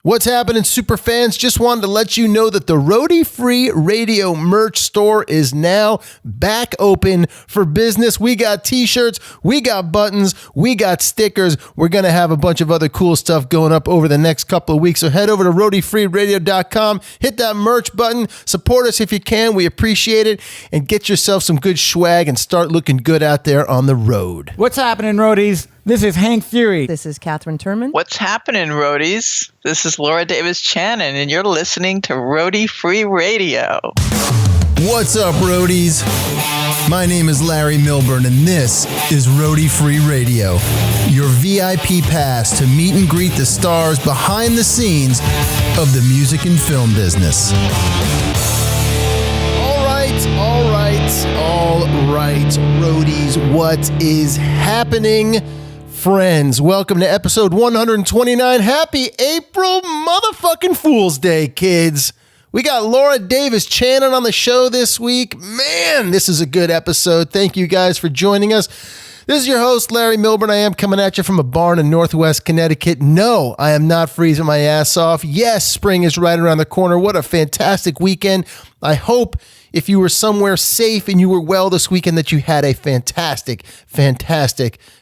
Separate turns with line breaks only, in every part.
What's happening, super fans? Just wanted to let you know that the Roadie Free Radio merch store is now back open for business. We got t-shirts, we got buttons, we got stickers. We're going to have a bunch of other cool stuff going up over the next couple of weeks. So head over to roadiefreeradio.com, hit that merch button, support us if you can. We appreciate it. And get yourself some good swag and start looking good out there on the road.
What's happening, roadies? This is Hank Fury.
This is Catherine Turman.
What's happening, roadies? This is Laura Davis-Chanin, and you're listening to Roadie Free Radio.
What's up, roadies? My name is Larry Milburn, and this is Roadie Free Radio, your VIP pass to meet and greet the stars behind the scenes of the music and film business. All right, roadies, what is happening? Friends, welcome to episode 129. Happy April motherfucking Fool's Day, kids. We got Laura Davis-Chanin on the show this week. Man, this is a good episode. Thank you guys for joining us. This is your host, Larry Milburn. I am coming at you from a barn in Northwest Connecticut. No, I am not freezing my ass off. Yes, spring is right around the corner. What a fantastic weekend. I hope if you were somewhere safe and you were well this weekend that you had a fantastic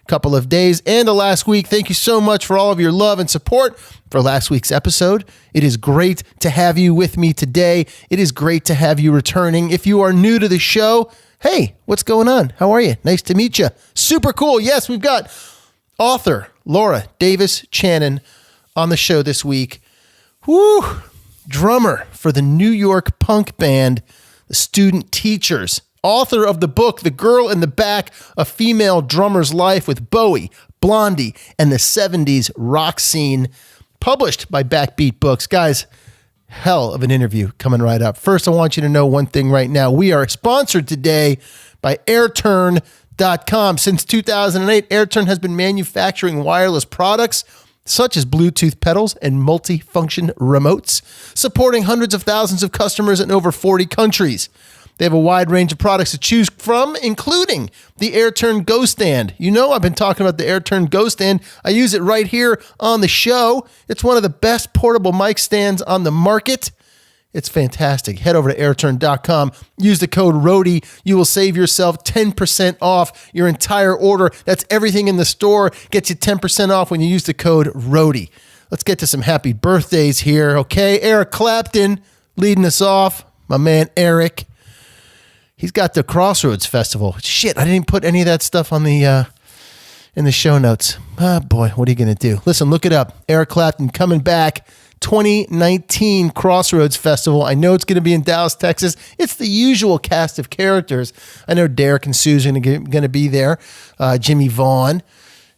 couple of days and a last week. Thank you so much for all of your love and support for last week's episode. It is great to have you with me today. It is great to have you returning. If you are new to the show, hey, what's going on? How are you? Nice to meet you. Super cool. Yes, we've got author Laura Davis-Chanin on the show this week. Woo! Drummer for the New York punk band, the Student Teachers. Author of the book, The Girl in the Back, A Female Drummer's Life with Bowie, Blondie, and the 70s rock scene. Published by Backbeat Books. Guys, hell of an interview coming right up. First, I want you to know one thing right now. We are sponsored today by airturn.com. Since 2008, Airturn has been manufacturing wireless products such as Bluetooth pedals and multi-function remotes, supporting hundreds of thousands of customers in over 40 countries. They have a wide range of products to choose from, including the AirTurn Go Stand. You know I've been talking about the AirTurn Go Stand. I use it right here on the show. It's one of the best portable mic stands on the market. It's fantastic. Head over to airturn.com. Use the code ROADIE. You will save yourself 10% off your entire order. That's everything in the store. Gets you 10% off when you use the code ROADIE. Let's get to some happy birthdays here, okay? Eric Clapton leading us off. My man Eric. He's got the Crossroads Festival. Shit, I didn't put any of that stuff on the in the show notes. Oh boy, what are you going to do? Listen, look it up. Eric Clapton coming back. 2019 Crossroads Festival. I know it's going to be in Dallas, Texas. It's the usual cast of characters. I know Derek and Susan are going to be there. Jimmy Vaughn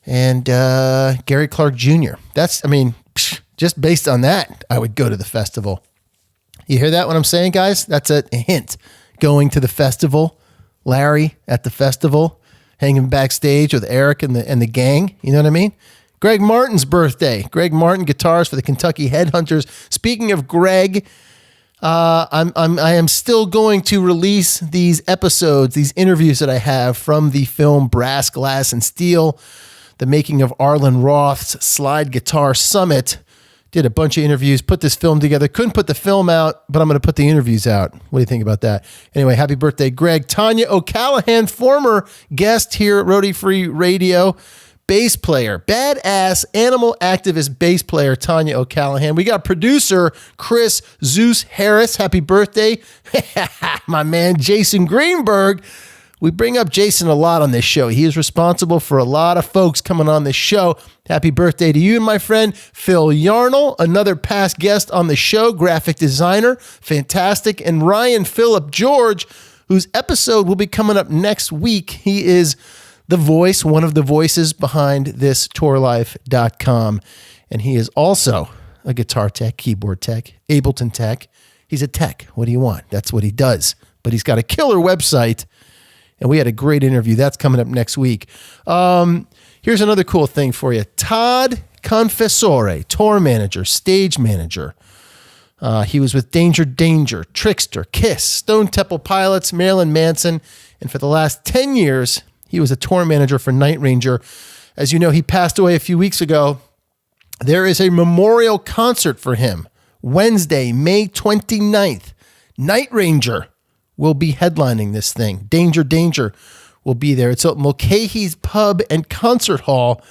and Gary Clark Jr. Just based on that, I would go to the festival. You hear that, what I'm saying, guys? That's a hint. Going to the festival, Larry at the festival, hanging backstage with Eric and the gang. You know what I mean? Greg Martin's birthday. Greg Martin, guitarist for the Kentucky Headhunters. Speaking of Greg, I am still going to release these episodes, these interviews that I have from the film Brass, Glass, and Steel, the making of Arlen Roth's Slide Guitar Summit. Did a bunch of interviews, put this film together. Couldn't put the film out, but I'm going to put the interviews out. What do you think about that? Anyway, happy birthday, Greg. Tanya O'Callahan, former guest here at Roadie Free Radio, bass player, badass animal activist bass player, Tanya O'Callahan. We got producer Chris Zeus Harris. Happy birthday. My man, Jason Greenberg. We bring up Jason a lot on this show. He is responsible for a lot of folks coming on this show. Happy birthday to you, my friend. Phil Yarnell, another past guest on the show, graphic designer, fantastic. And Ryan Phillip George, whose episode will be coming up next week. He is the voice, one of the voices behind this tourlife.com. And he is also a guitar tech, keyboard tech, Ableton tech. He's a tech. What do you want? That's what he does. But he's got a killer website. And we had a great interview. That's coming up next week. Here's another cool thing for you. Todd Confessore, tour manager, stage manager. He was with Danger, Trickster, Kiss, Stone Temple Pilots, Marilyn Manson. And for the last 10 years, he was a tour manager for Night Ranger. As you know, he passed away a few weeks ago. There is a memorial concert for him Wednesday, May 29th. Night Ranger will be headlining this thing. Danger will be there. It's at Mulcahy's Pub and Concert Hall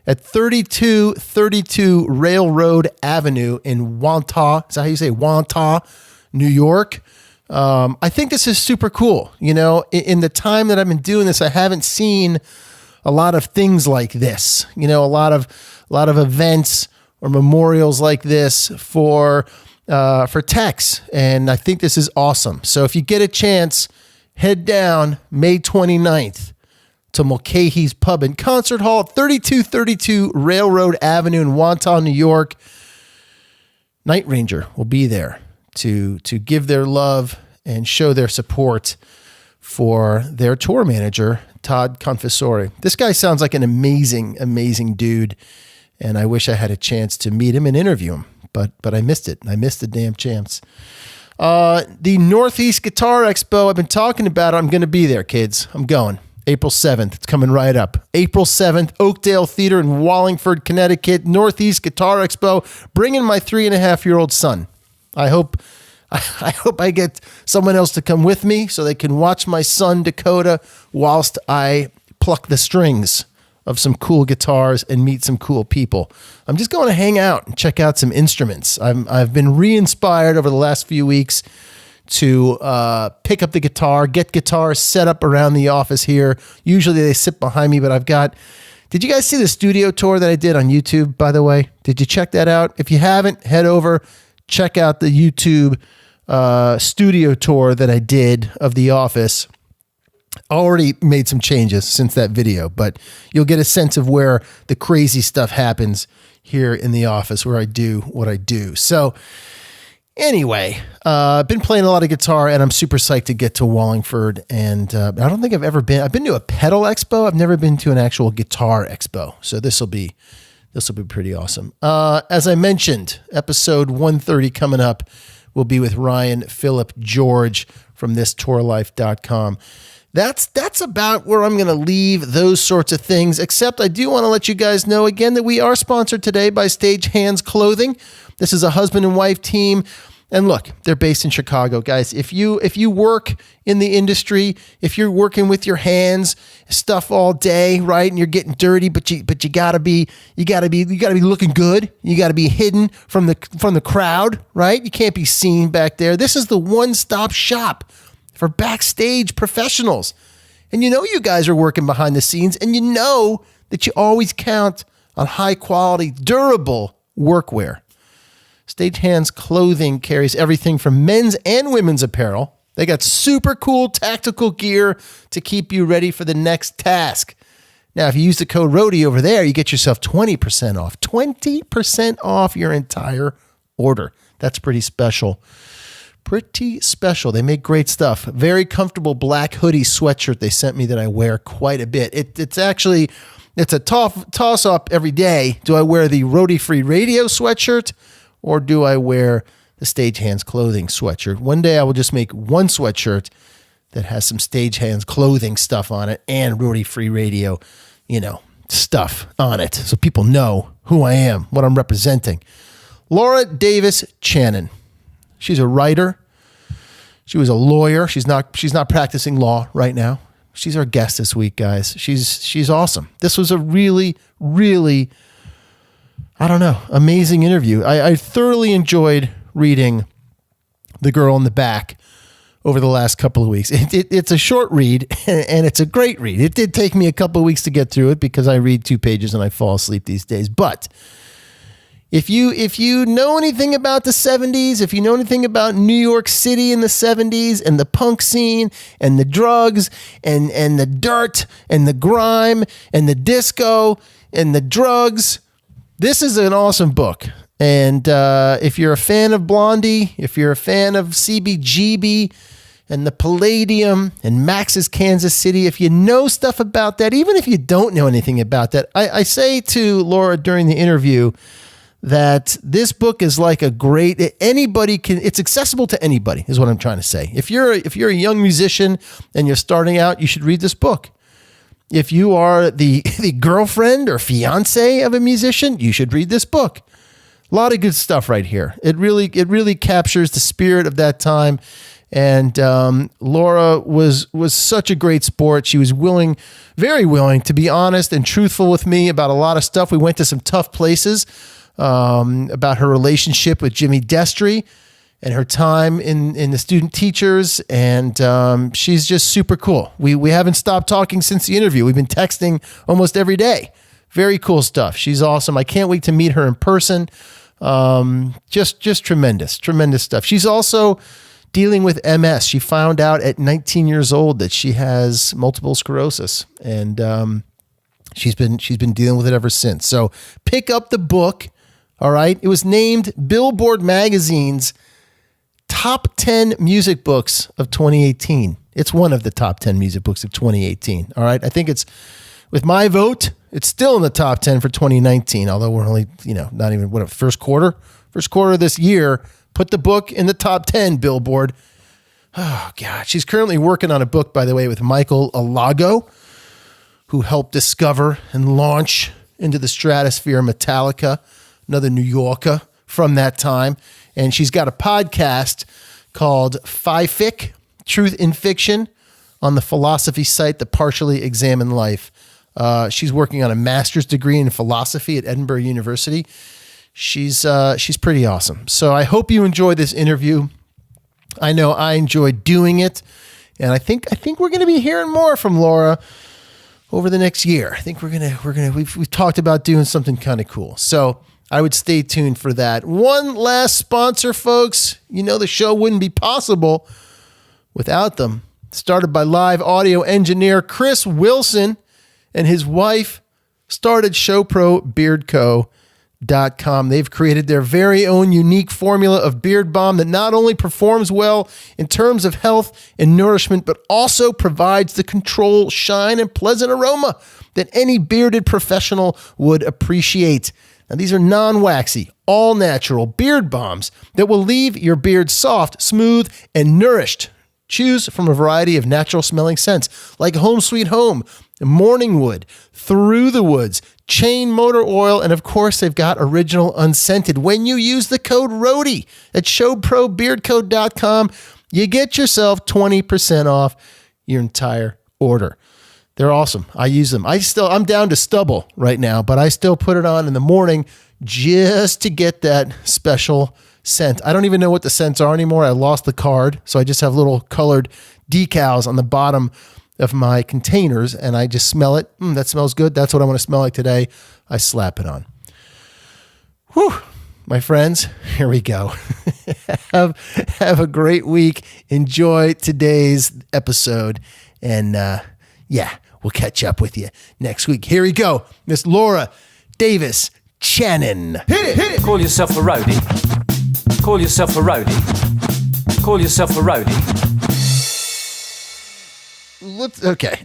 at 3232 Railroad Avenue in Wantagh. Is that how you say Wantagh, New York? I think this is super cool. You know, in the time that I've been doing this, I haven't seen a lot of things like this. You know, a lot of events or memorials like this for techs, and I think this is awesome. So if you get a chance, head down May 29th to Mulcahy's Pub and Concert Hall, 3232 Railroad Avenue in Wantagh, New York. Night Ranger will be there to give their love and show their support for their tour manager, Todd Confessori. This guy sounds like an amazing, amazing dude, and I wish I had a chance to meet him and interview him, but I missed it. I missed the damn chance. The Northeast Guitar Expo, I've been talking about it. I'm going to be there, kids. I'm going. April 7th. It's coming right up. April 7th, Oakdale Theater in Wallingford, Connecticut. Northeast Guitar Expo. Bringing my 3.5-year-old son. I hope I get someone else to come with me so they can watch my son Dakota whilst I pluck the strings of some cool guitars and meet some cool people. I'm just going to hang out and check out some instruments. I've been re-inspired over the last few weeks to pick up the guitar, get guitars set up around the office here. Usually they sit behind me, but did you guys see the studio tour that I did on YouTube, by the way? Did you check that out? If you haven't, head over, check out the YouTube studio tour that I did of the office. Already made some changes since that video, but you'll get a sense of where the crazy stuff happens here in the office where I do what I do. So anyway, I've been playing a lot of guitar and I'm super psyched to get to Wallingford. And I don't think I've been to a pedal expo. I've never been to an actual guitar expo. So this will be pretty awesome. As I mentioned, episode 130 coming up will be with Ryan Phillip George from thistourlife.com. That's about where I'm going to leave those sorts of things, except I do want to let you guys know again that we are sponsored today by Stagehands Clothing. This is a husband and wife team. And look, they're based in Chicago, guys. If you work in the industry, if you're working with your hands, stuff all day, right, and you're getting dirty, but you gotta be looking good. You gotta be hidden from the crowd, right? You can't be seen back there. This is the one-stop shop for backstage professionals. And you know you guys are working behind the scenes, and you know that you always count on high-quality, durable workwear. Stagehands Clothing carries everything from men's and women's apparel. They got super cool tactical gear to keep you ready for the next task. Now, if you use the code RODY over there, you get yourself 20% off. 20% off your entire order. That's pretty special. Pretty special. They make great stuff. Very comfortable black hoodie sweatshirt they sent me that I wear quite a bit. It's a toss-up every day. Do I wear the Roadie Free Radio sweatshirt or do I wear the Stagehands Clothing sweatshirt? One day I will just make one sweatshirt that has some Stagehands Clothing stuff on it and Roadie Free Radio, stuff on it so people know who I am, what I'm representing. Laura Davis-Chanin. She's a writer. She was a lawyer. She's not practicing law right now. She's our guest this week, guys. She's awesome. This was a really, really, amazing interview. I thoroughly enjoyed reading The Girl in the Back over the last couple of weeks. It's a short read, and it's a great read. It did take me a couple of weeks to get through it because I read 2 pages and I fall asleep these days. But if you know anything about the 70s, if you know anything about New York City in the 70s and the punk scene and the drugs and the dirt and the grime and the disco and the drugs, this is an awesome book. And if you're a fan of Blondie, if you're a fan of CBGB and the Palladium and Max's Kansas City, if you know stuff about that, even if you don't know anything about that, I say to Laura during the interview that this book is like it's accessible to anybody is what I'm trying to say. If you're a young musician and you're starting out, you should read this book. if you are the girlfriend or fiance of a musician, you should read this book. A lot of good stuff right here. It really captures the spirit of that time. And Laura was such a great sport. She was very willing to be honest and truthful with me about a lot of stuff. We went to some tough places about her relationship with Jimmy Destry and her time in the student teachers. And she's just super cool. We haven't stopped talking since the interview. We've been texting almost every day. Very cool stuff. She's awesome. I can't wait to meet her in person. Just tremendous stuff. She's also dealing with MS. She found out at 19 years old that she has multiple sclerosis, and she's been dealing with it ever since. So pick up the book. All right. It was named Billboard Magazine's top 10 music books of 2018. It's one of the top 10 music books of 2018. All right. I think it's, with my vote, it's still in the top 10 for 2019, although we're only, not even first quarter of this year. Put the book in the top 10, Billboard. Oh, God. She's currently working on a book, by the way, with Michael Alago, who helped discover and launch into the stratosphere Metallica, another New Yorker from that time. And she's got a podcast called Phi Fic, Truth in Fiction, on the philosophy site that partially examined life. She's working on a master's degree in philosophy at Edinburgh University. She's pretty awesome. So I hope you enjoyed this interview. I know I enjoyed doing it, and I think we're going to be hearing more from Laura over the next year. I think we've talked about doing something kind of cool. So I would stay tuned for that. One last sponsor, folks. The show wouldn't be possible without them. Started by live audio engineer Chris Wilson and his wife. Started ShowProBeardCo.com. They've created their very own unique formula of beard balm that not only performs well in terms of health and nourishment, but also provides the control, shine, and pleasant aroma that any bearded professional would appreciate. Now, these are non-waxy, all-natural beard balms that will leave your beard soft, smooth, and nourished. Choose from a variety of natural-smelling scents like Home Sweet Home, Morningwood, Through the Woods, Chain Motor Oil, and of course, they've got Original Unscented. When you use the code RODIE at ShowProBeardCo.com, you get yourself 20% off your entire order. They're awesome. I use them. I'm down to stubble right now, but I still put it on in the morning just to get that special scent. I don't even know what the scents are anymore. I lost the card, so I just have little colored decals on the bottom of my containers, and I just smell it. That smells good. That's what I want to smell like today. I slap it on. Whew. My friends, here we go. Have a great week. Enjoy today's episode. And we'll catch up with you next week. Here we go. Miss Laura Davis-Chanin.
Hit it. Call yourself a roadie. Call yourself a roadie. Call yourself a roadie.
Okay.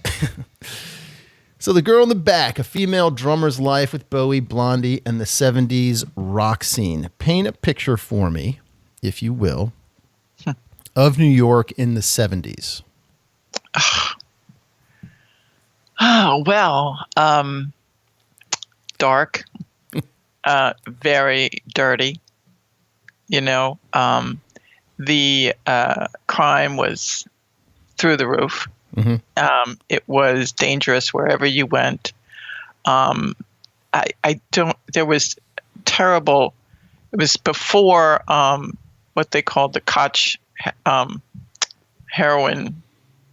So the girl in the back, a female drummer's life with Bowie, Blondie, and the 70s rock scene. Paint a picture for me, if you will, of New York in the 70s.
Oh, well, dark, very dirty. The crime was through the roof. Mm-hmm. It was dangerous wherever you went. There was terrible, it was before what they called the Koch heroin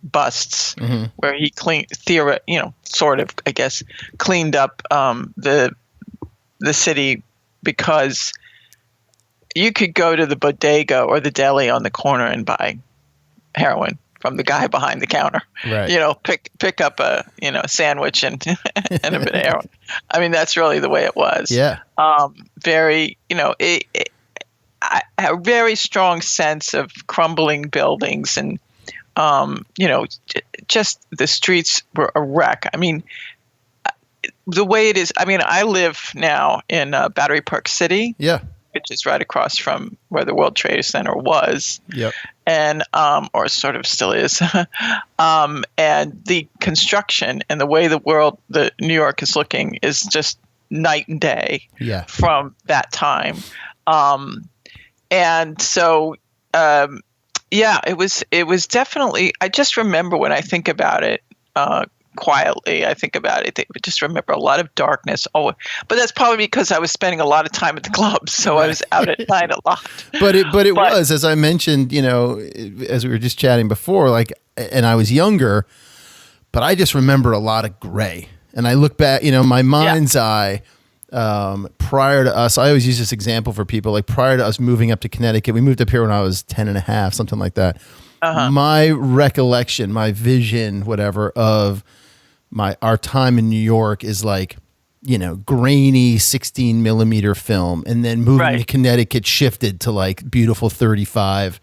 busts, mm-hmm. where he cleaned up the city, because you could go to the bodega or the deli on the corner and buy heroin from the guy behind the counter. Right. Pick up a sandwich and and a bit of heroin. I mean, that's really the way it was. Yeah. Very, a very strong sense of crumbling buildings, and just the streets were a wreck. I mean, the way it is. I mean, I live now in Battery Park City. Yeah. Which is right across from where the World Trade Center was. Yep. and or sort of still is, and the construction and the way the New York is looking is just night and day from that time. And so, it was definitely, I just remember when I think about it, quietly, I think about it, I just remember a lot of darkness. Oh, but that's probably because I was spending a lot of time at the club. So I was out at night a lot.
But it was, as I mentioned, as we were just chatting before, like, and I was younger, but I just remember a lot of gray. And I look back, my mind's eye, prior to us, I always use this example for people, like prior to us moving up to Connecticut, we moved up here when I was 10 and a half, something like that. My recollection, my vision, whatever, of our time in New York is like, grainy 16 millimeter film. And then moving to Connecticut shifted to like beautiful 35,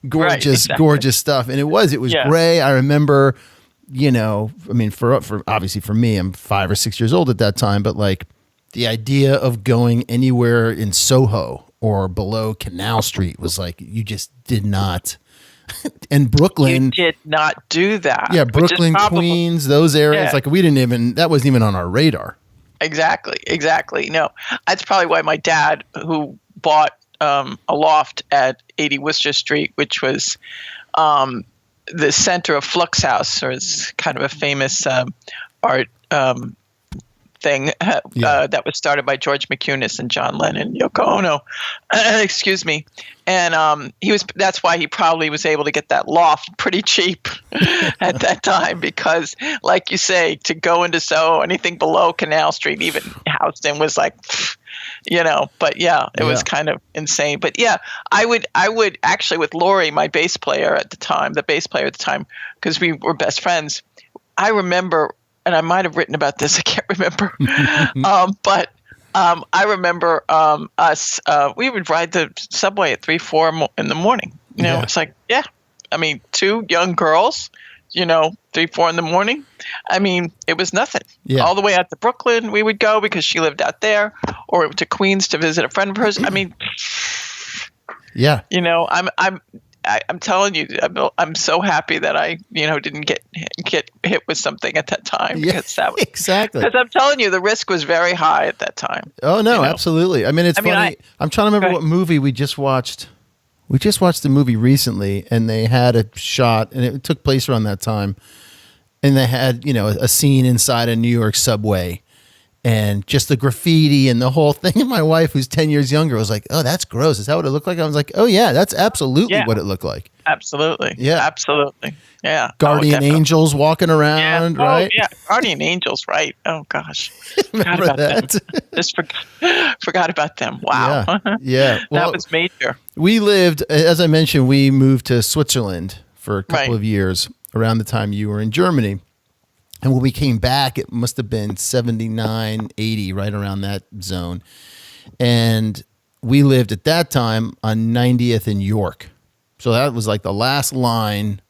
gorgeous stuff. And it was gray. I remember, for obviously for me, I'm 5 or 6 years old at that time, but like the idea of going anywhere in Soho or below Canal Street was like, you just did not. And Brooklyn,
you did not do that.
Yeah, Brooklyn, Queens, those areas, like that wasn't even on our radar.
Exactly. No, that's probably why my dad, who bought a loft at 80 Worcester Street, which was the center of Flux House, or is kind of a famous art thing that was started by George McCunis and John Lennon, Yoko Ono, excuse me. And that's why he probably was able to get that loft pretty cheap at that time, because like you say, to go into Soho, anything below Canal Street, even Houston, was like, but it was kind of insane. But I would actually, with Lori, my bass player at the time, because we were best friends, I remember, and I might have written about this, I can't remember. But I remember us, we would ride the subway at 3, 4 in the morning. It's like, two young girls, 3, 4 in the morning. I mean, it was nothing. Yeah. All the way out to Brooklyn we would go because she lived out there, or to Queens to visit a friend of hers. I mean, I'm telling you, I'm so happy that I, didn't get hit with something at that time. Because that was,
exactly.
Because I'm telling you, the risk was very high at that time.
Oh no, absolutely. I mean, it's funny. I'm trying to remember what movie we just watched. We just watched the movie recently, and they had a shot, and it took place around that time. And they had, a scene inside a New York subway. And just the graffiti and the whole thing. And my wife, who's 10 years younger, was like, oh, that's gross. Is that what it looked like? I was like, oh, yeah, that's absolutely what it looked like.
Absolutely. Yeah. Absolutely. Yeah.
Guardian angels walking around, right?
Oh, yeah. Guardian angels, right. Oh, gosh.
Remember
forgot
that?
about them. Just forgot about them. Wow.
Yeah. Well,
that was major.
We lived, as I mentioned, we moved to Switzerland for a couple of years around the time you were in Germany. And when we came back, it must have been 79, 80, right around that zone. And we lived at that time on 90th and York. So that was like the last line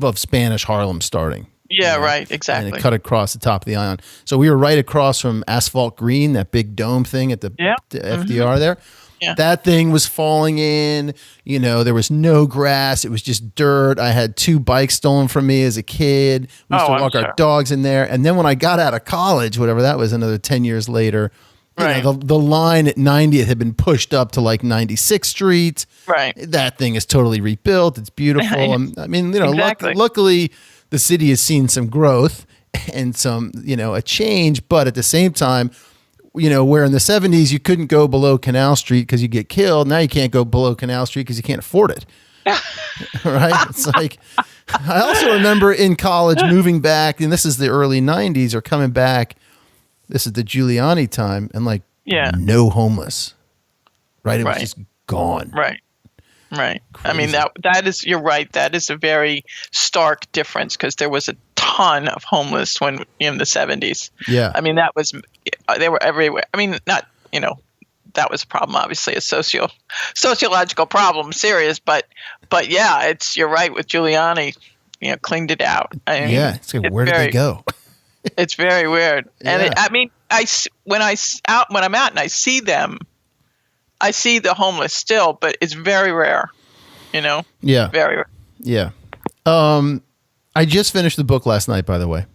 of Spanish Harlem starting.
Yeah, right, exactly.
And it cut across the top of the island. So we were right across from Asphalt Green, that big dome thing at the FDR there. Yeah. That thing was falling in, there was no grass. It was just dirt. I had 2 bikes stolen from me as a kid. We used to walk our dogs in there. And then when I got out of college, whatever that was, another 10 years later, the line at 90th had been pushed up to like 96th Street.
Right.
That thing is totally rebuilt. It's beautiful. I mean,
exactly.
Luckily the city has seen some growth and some, a change, but at the same time, where in the 70s you couldn't go below Canal Street because you get killed. Now you can't go below Canal Street because you can't afford it. Right? It's like, I also remember in college moving back, and this is the early 90s, or coming back, this is the Giuliani time, and no homeless. Right? It was just gone.
Right. Right. Crazy. I mean, that is, you're right. That is a very stark difference, because there was a ton of homeless when in the 70s. Yeah. I mean, they were everywhere. I mean, not, that was a problem, obviously, a sociological problem, serious, but yeah, you're right with Giuliani, cleaned it out. I mean,
it's like, where did they go?
It's very weird. And when I'm out and I see them, I see the homeless still, but it's very rare.
Yeah.
Very.
Yeah. I just finished the book last night, by the way.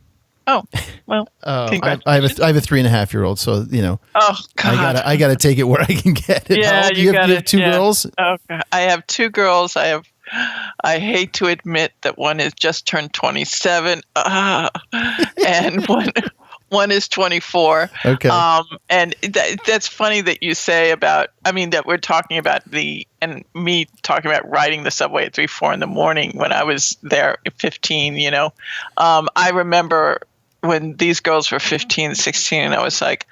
Oh, well,
I have a 3.5-year-old, so
Oh God,
I gotta take it where I can get it.
yeah,
How old? You have two girls.
Oh, God. I have two girls. I hate to admit that one has just turned 27, and one is 24.
Okay.
And that's funny that you say about. I mean, that we're talking about and me talking about riding the subway at 3, 4 in the morning when I was there at 15. I remember when these girls were 15, 16, and I was like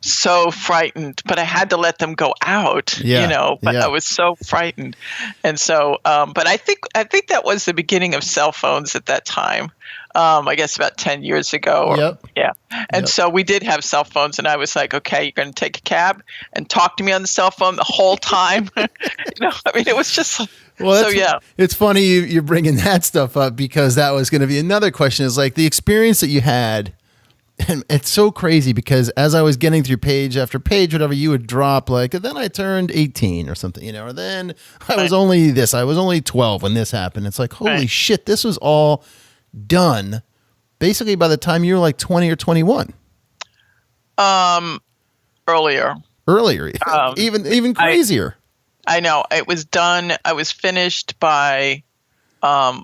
so frightened, but I had to let them go out, but I was so frightened. And so, but I think that was the beginning of cell phones at that time. I guess about 10 years ago.
Yep.
Yeah. And so we did have cell phones, and I was like, okay, you're going to take a cab and talk to me on the cell phone the whole time. I mean, it was just
well,
so, yeah.
It's funny you're bringing that stuff up, because that was going to be another question, is like the experience that you had. And it's so crazy, because as I was getting through page after page, whatever, you would drop like, then I turned 18 or something, or then I was only 12 when this happened. It's like, holy shit, this was all done basically by the time you were like 20 or 21.
Earlier,
even crazier.
I know it was done. I was finished by, I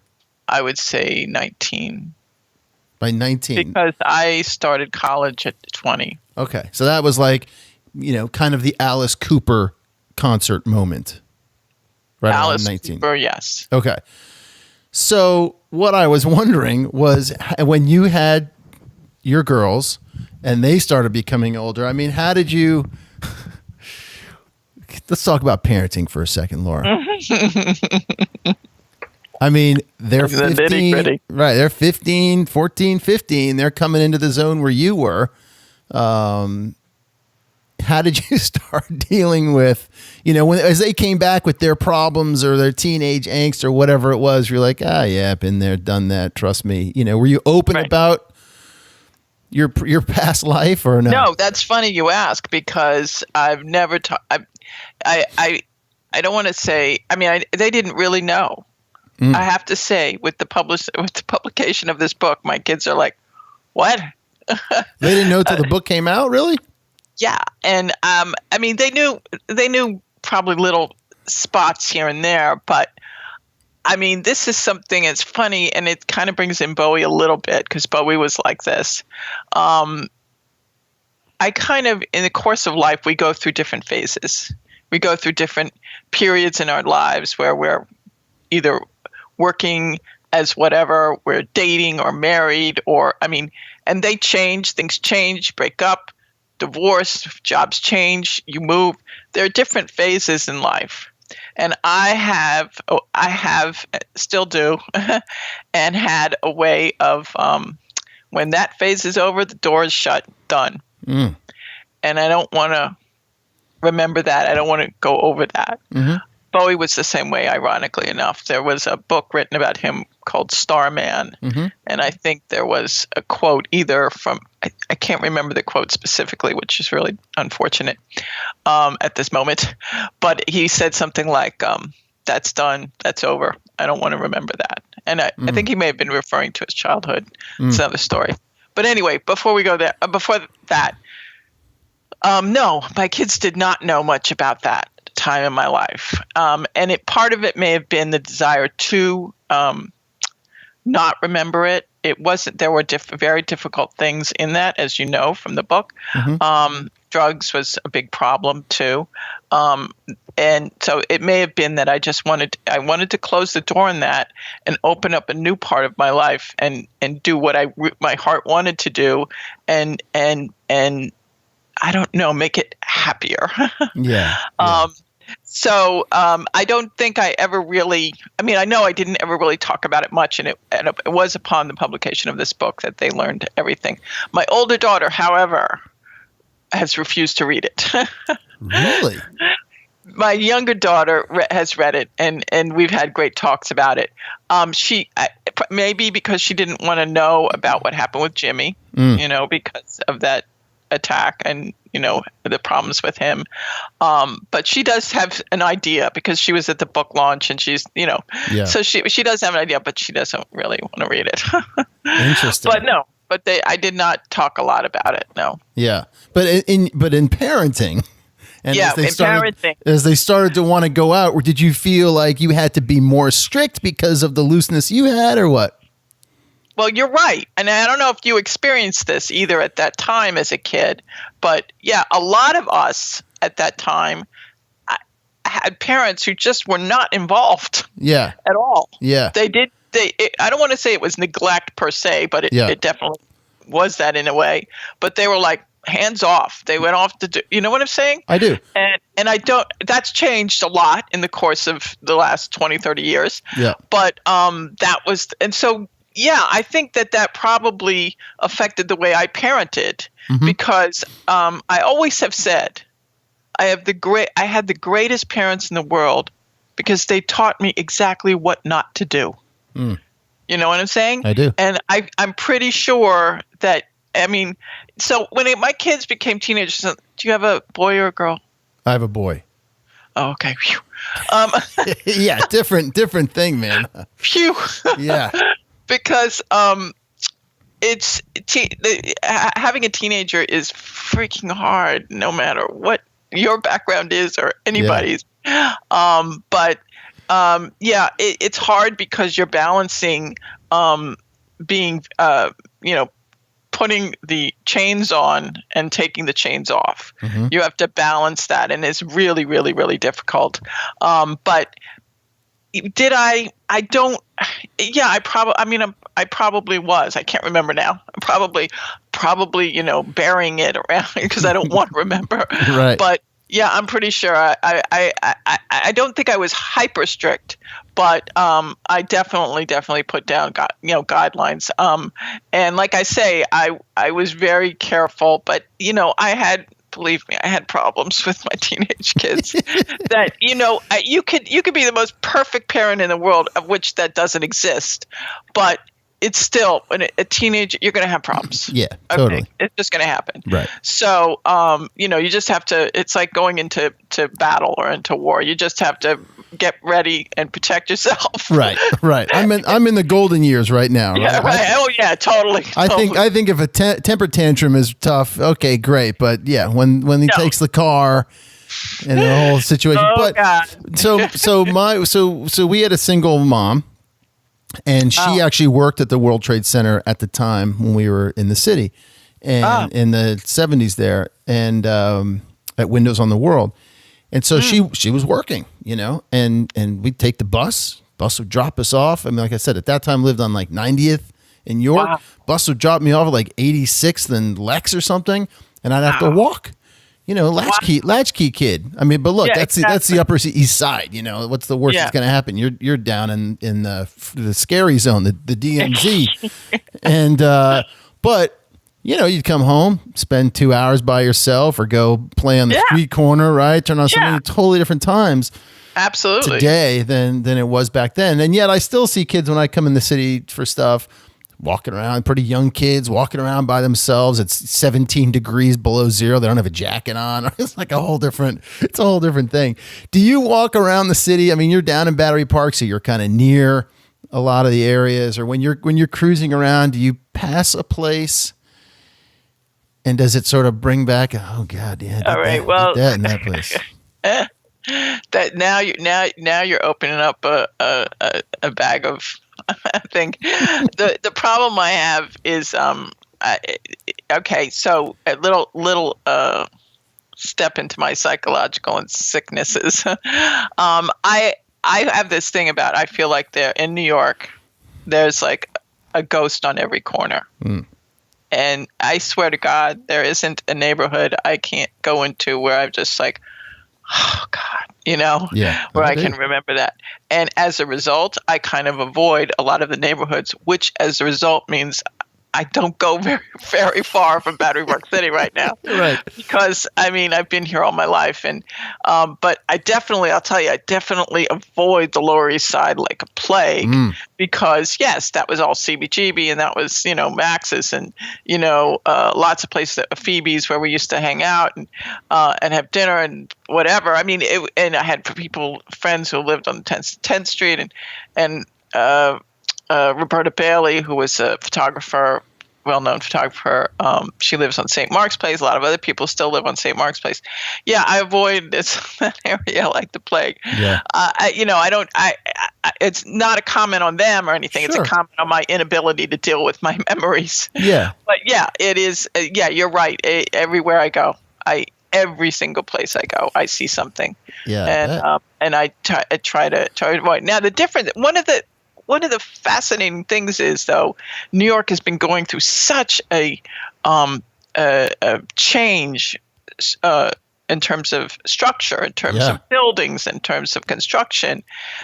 would say 19.
By 19.
Because I started college at 20.
Okay. So that was like, kind of the Alice Cooper concert moment. Right
Alice
around 19.
Cooper, yes.
Okay. So what I was wondering was, when you had your girls and they started becoming older, I mean, how did you... Let's talk about parenting for a second, Laura. I mean, they're 15, right? They're 15, 14, 15. They're coming into the zone where you were. How did you start dealing with, as they came back with their problems or their teenage angst or whatever it was, you're like, yeah, been there, done that. Trust me. Were you open about your past life or no?
No, that's funny you ask, because I've never I don't want to say, they didn't really know. I have to say, with the publication of this book, my kids are like, "What?"
They didn't know till the book came out, really?
Yeah, and they knew probably little spots here and there, but this is something that's funny, and it kind of brings in Bowie a little bit, because Bowie was like this. I kind of, in the course of life, we go through different phases. We go through different periods in our lives where we're either working as whatever, we're dating or married, and they change, things change, break up, divorce, jobs change, you move. There are different phases in life. And I have, still do, and had a way of, when that phase is over, the door is shut, done. And I don't want to remember that. I don't want to go over that. Mm-hmm. Bowie was the same way, ironically enough. There was a book written about him called Starman, and I think there was a quote either from, I can't remember the quote specifically, which is really unfortunate at this moment, but he said something like, that's done, that's over. I don't want to remember that. And I think he may have been referring to his childhood. It's another story. But anyway, before that, no, my kids did not know much about that time in my life. And part of it may have been the desire to not remember it. It wasn't, there were very difficult things in that, as you know, from the book. Drugs was a big problem too. And so it may have been that I wanted to close the door on that and open up a new part of my life and do what my heart wanted to do and I don't know, make it happier. Yeah. So I don't think I ever really, I know I didn't ever really talk about it much, and it was upon the publication of this book that they learned everything. My older daughter, however, has refused to read it.
Really?
My younger daughter has read it, and we've had great talks about it. She maybe because she didn't want to know about what happened with Jimmy, because of that attack and, the problems with him. But she does have an idea because she was at the book launch and she's, so she does have an idea, but she doesn't really want to read it.
Interesting.
But no, I did not talk a lot about it. No.
Yeah. But in parenting, and as they started to want to go out, or did you feel like you had to be more strict because of the looseness you had, or what?
Well, you're right. And I don't know if you experienced this either at that time as a kid, but yeah, a lot of us at that time had parents who just were not involved at all. Yeah. I don't want to say it was neglect per se, but it definitely was that in a way. But they were like hands off. They went off to do, you know what I'm saying?
I do.
And I don't, that's changed a lot in the course of the last 20, 30 years. Yeah. But that was, and so, yeah, I think that probably affected the way I parented because I always have said I had the greatest parents in the world because they taught me exactly what not to do. Mm. You know what I'm saying?
I do.
And I'm pretty sure that, so when my kids became teenagers, do you have a boy or a girl?
I have a boy.
Oh, okay. Phew.
Yeah, different thing, man.
Phew.
Yeah.
Because having a teenager is freaking hard, no matter what your background is or anybody's. Yeah. It's hard because you're balancing being, putting the chains on and taking the chains off. Mm-hmm. You have to balance that, and it's really, really, really difficult. But did I don't. Yeah, I probably was. I can't remember now. Probably, burying it around because I don't want to remember.
Right.
But yeah, I'm pretty sure. I don't think I was hyper strict, but I definitely put down guidelines. And like I say, I was very careful, but believe me, I had problems with my teenage kids that, you could be the most perfect parent in the world, of which that doesn't exist, but it's still, when a teenager, you're going to have problems.
Yeah, totally.
Okay? It's just going to happen.
Right.
So, you just have to, it's like going into battle or into war. You just have to get ready and protect yourself.
Right. I'm in the golden years right now.
Yeah, right. Oh yeah, totally.
I think if a temper tantrum is tough, okay, great. But yeah, when he takes the car and the whole situation.
Oh, God.
So we had a single mom, and she actually worked at the World Trade Center at the time when we were in the city, and in the 70s there, and at Windows on the World. And so she was working, and we'd take the bus would drop us off. Like I said, at that time lived on like 90th in York. Wow. Bus would drop me off at like 86th and Lex or something. And I'd have to walk, latchkey kid. But look, that's the Upper East Side, what's the worst that's going to happen? You're down in the scary zone, the DMZ. And, but you'd come home, spend 2 hours by yourself, or go play on the street corner, right? Turn on something totally different times.
Absolutely.
Today than it was back then. And yet I still see kids when I come in the city for stuff, walking around, pretty young kids walking around by themselves. It's 17 degrees below zero. They don't have a jacket on. It's like a whole different thing. Do you walk around the city? You're down in Battery Park, so you're kind of near a lot of the areas, or when you're cruising around, do you pass a place? And does it sort of bring back? Oh God, yeah.
All right. Well,
that in that place.
That now you're opening up a bag of. I think the problem I have is okay. So a little step into my psychological and sicknesses. I have this thing about, I feel like there in New York, there's like a ghost on every corner. Mm. And I swear to God, there isn't a neighborhood I can't go into where I'm just like, oh God, where I can remember that. And as a result, I kind of avoid a lot of the neighborhoods, which as a result means I don't go very, very far from Battery Park City right now.
Right.
Because, I mean, I've been here all my life. And but I'll tell you, I definitely avoid the Lower East Side like a plague because, yes, that was all CBGB and that was, Max's and, lots of places, Phoebe's where we used to hang out and have dinner and whatever. I mean, and I had friends who lived on 10th Street and Roberta Bailey, who was a photographer, well-known photographer. She lives on St. Mark's Place. A lot of other people still live on St. Mark's Place. Yeah, I avoid that area like the plague.
Yeah.
It's not a comment on them or anything.
Sure.
It's a comment on my inability to deal with my memories.
Yeah.
But yeah, it is. Yeah, you're right. Everywhere I go, every single place I go, I see something.
Yeah.
And I try to avoid. Now one of the fascinating things is, though, New York has been going through such a change in terms of structure, in terms of buildings, in terms of construction,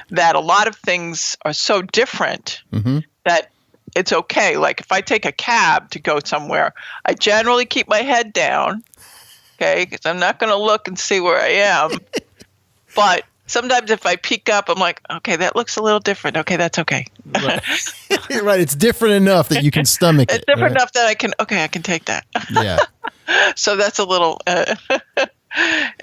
that a lot of things are so different that it's okay. Like if I take a cab to go somewhere, I generally keep my head down, okay, because I'm not going to look and see where I am. But sometimes if I peek up, I'm like, okay, that looks a little different. Okay, that's okay.
Right. Right. It's different enough that you can stomach it.
It's different enough that I can take that.
Yeah.
So that's a little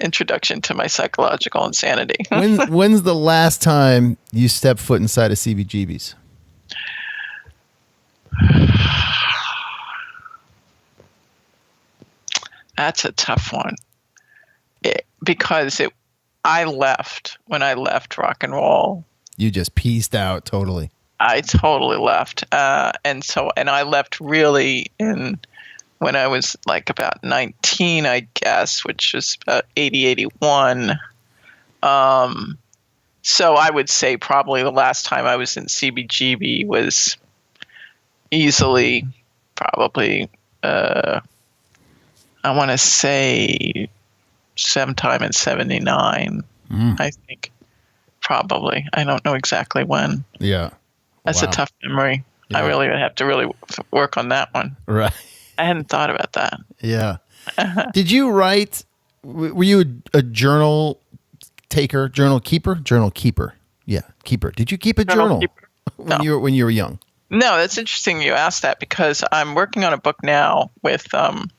introduction to my psychological insanity.
When's the last time you stepped foot inside of CBGB's?
That's a tough one. Because when I left rock and roll.
You just pieced out totally.
I totally left. And I left really when I was like about 19, I guess, which was about 80, 81. So I would say probably the last time I was in CBGB was easily probably, I want to say sometime in 79, I think. Probably. I don't know exactly when.
Yeah.
That's a tough memory. Yeah. I really would have to really work on that one.
Right.
I hadn't thought about that.
Yeah. Did you write, were you a journal taker, journal keeper? Journal keeper. Yeah, keeper. Did you keep a journal when you were young?
No, that's interesting you asked that because I'm working on a book now with Michael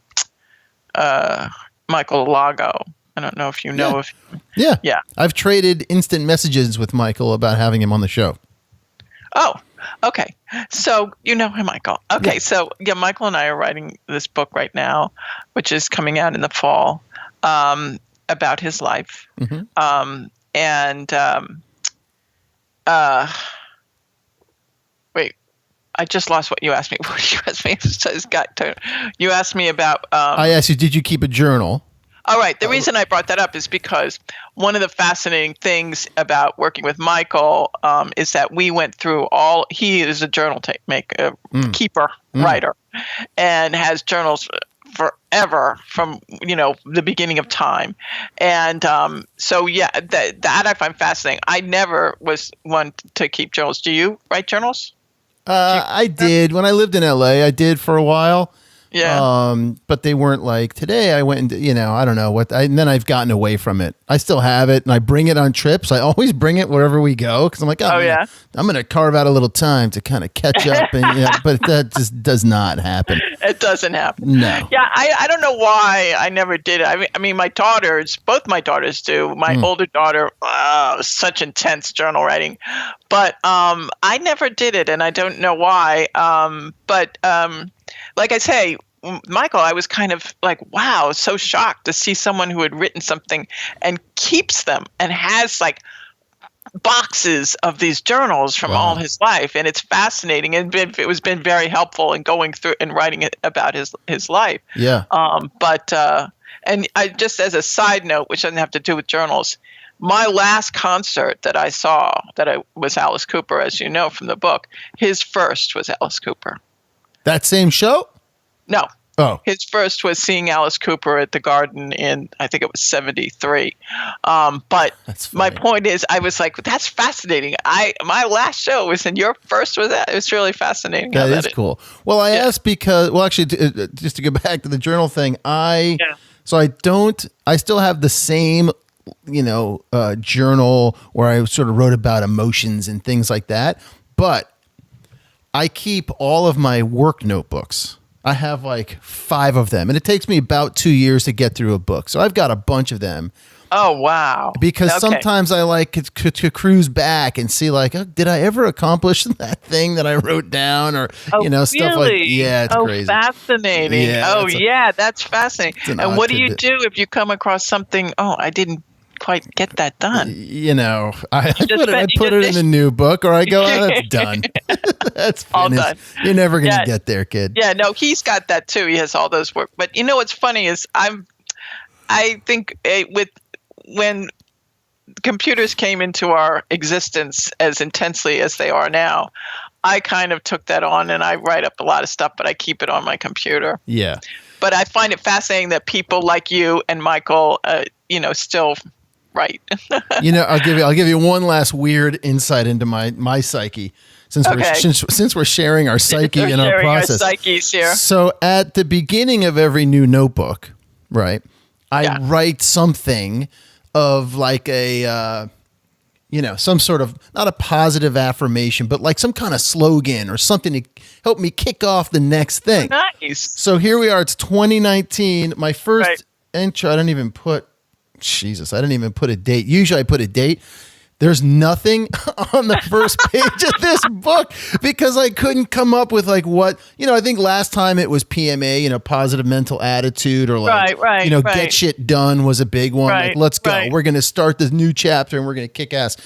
Alago. I don't know if you know of him.
Yeah.
Yeah.
I've traded instant messages with Michael about having him on the show.
Oh, okay. So you know him, Michael. Okay, so Michael and I are writing this book right now, which is coming out in the fall, about his life. Wait, I just lost what you asked me. What did you ask me? You asked me about.
I asked you, did you keep a journal?
All right. The reason I brought that up is because one of the fascinating things about working with Michael is that we went through he is a journal keeper, writer, and has journals forever from, the beginning of time. And that I find fascinating. I never was one to keep journals. Do you write journals?
I did. When I lived in LA, I did for a while.
Yeah.
But they weren't like today. I went and I don't know what. And then I've gotten away from it. I still have it, and I bring it on trips. I always bring it wherever we go because I'm like, I'm gonna carve out a little time to kind of catch up, and but that just does not happen.
It doesn't happen.
No.
Yeah, I don't know why I never did it. I mean, both my daughters do. My older daughter, such intense journal writing, but I never did it, and I don't know why. But like I say, Michael, I was kind of like, wow, so shocked to see someone who had written something and keeps them and has like boxes of these journals from all his life. And it's fascinating. And it was been very helpful in going through and writing it about his life.
Yeah.
And I just as a side note, which doesn't have to do with journals, my last concert that I saw was Alice Cooper, as you know from the book. His first was Alice Cooper.
That same show?
No,
Oh.
His first was seeing Alice Cooper at the Garden in, I think it was 73. But my point is, I was like, that's fascinating. My last show was, and your first was that. It was really fascinating.
That is cool. Well, I asked because, well, actually, just to go back to the journal thing, I still have the same, journal where I sort of wrote about emotions and things like that. But I keep all of my work notebooks. I have like 5 of them, and it takes me about 2 years to get through a book. So I've got a bunch of them.
Oh, wow.
Because sometimes I like to cruise back and see like, oh, did I ever accomplish that thing that I wrote down, or, stuff like, it's crazy.
Fascinating.
Yeah,
that's fascinating. And what do you do if you come across something, I didn't quite get that done?
I put it in a new book, or I go, that's done. That's finished.
All done.
You're never going to get there, kid.
Yeah, no, he's got that too. He has all those work. But what's funny is I think when computers came into our existence as intensely as they are now, I kind of took that on, and I write up a lot of stuff, but I keep it on my computer.
Yeah.
But I find it fascinating that people like you and Michael, still write.
I'll give you one last weird insight into my psyche, since we're sharing our psyche and our process.
Our psyches here.
So at the beginning of every new notebook, right, I write something of like a, some sort of, not a positive affirmation, but like some kind of slogan or something to help me kick off the next thing.
Nice.
So here we are. It's 2019. My first intro, I didn't even put a date. Usually I put a date. There's nothing on the first page of this book because I couldn't come up with like what, I think last time it was PMA, positive mental attitude, or like, get shit done was a big one. Like, let's go. We're going to start this new chapter and we're going to kick ass.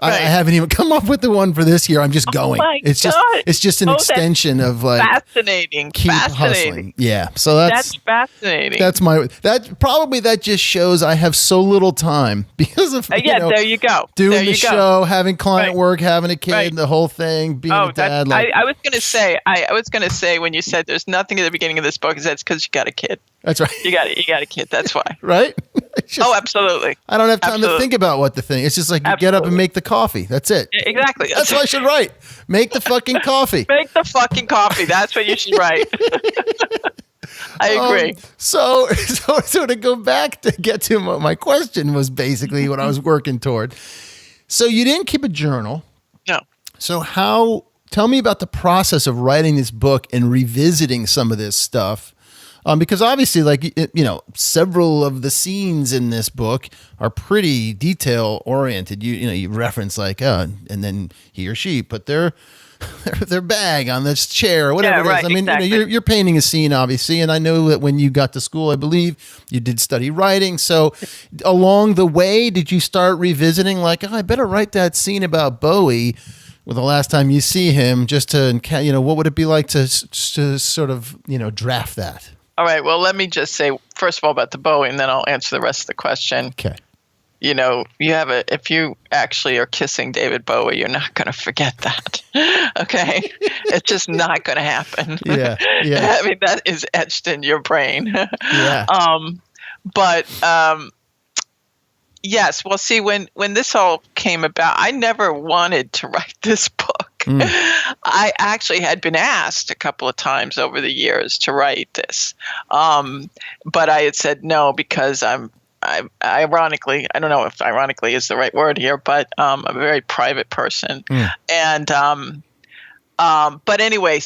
I haven't even come up with the one for this year. I'm just going. It's just an extension of like
fascinating.
Hustling. Yeah. So that's
fascinating.
That just shows I have so little time because of
there you go.
Doing the show, having client work, having a kid, the whole thing, being a dad.
I was gonna say when you said there's nothing at the beginning of this book, it's because you got a kid.
That's right.
You got a kid. That's why.
Right?
Absolutely.
I don't have time to think about what the thing. It's just like you get up and make the coffee. That's it.
Exactly.
That's what I should write. Make the fucking coffee.
Make the fucking coffee. That's what you should write. I agree.
So to go back to get to what my question was basically what I was working toward. So you didn't keep a journal.
No.
So tell me about the process of writing this book and revisiting some of this stuff. Because obviously, several of the scenes in this book are pretty detail oriented. You reference and then he or she put their bag on this chair or whatever it is. I mean,
exactly.
You're painting a scene, obviously, and I know that when you got to school, I believe you did study writing. So along the way, did you start revisiting I better write that scene about Bowie with the last time you see him, just to, what would it be like to sort of, draft that?
All right. Well, let me just say, first of all, about the Bowie, and then I'll answer the rest of the question.
Okay.
If you actually are kissing David Bowie, you're not going to forget that. Okay. It's just not going to happen.
Yeah.
I mean, that is etched in your brain.
Yeah.
Yes. Well, see, when this all came about, I never wanted to write this book. I actually had been asked a couple of times over the years to write this. But I had said no because I ironically, I don't know if ironically is the right word here, but I'm a very private person. And but anyway,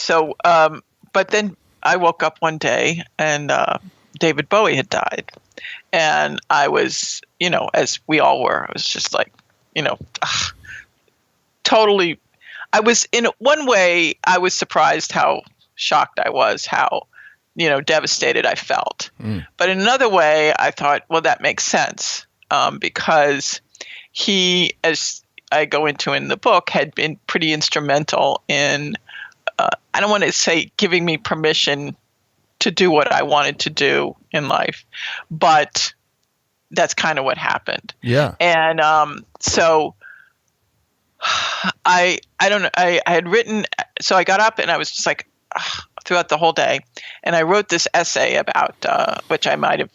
but then I woke up one day and David Bowie had died. And I was, as we all were, I was just like, totally. I was, in one way, I was surprised how shocked I was, how, devastated I felt. But in another way, I thought, well, that makes sense because he, as I go into in the book, had been pretty instrumental in, I don't want to say giving me permission to do what I wanted to do in life, but that's kind of what happened.
Yeah.
And so I don't know. I had written, so I got up and I was just like, throughout the whole day. And I wrote this essay about, which I might have,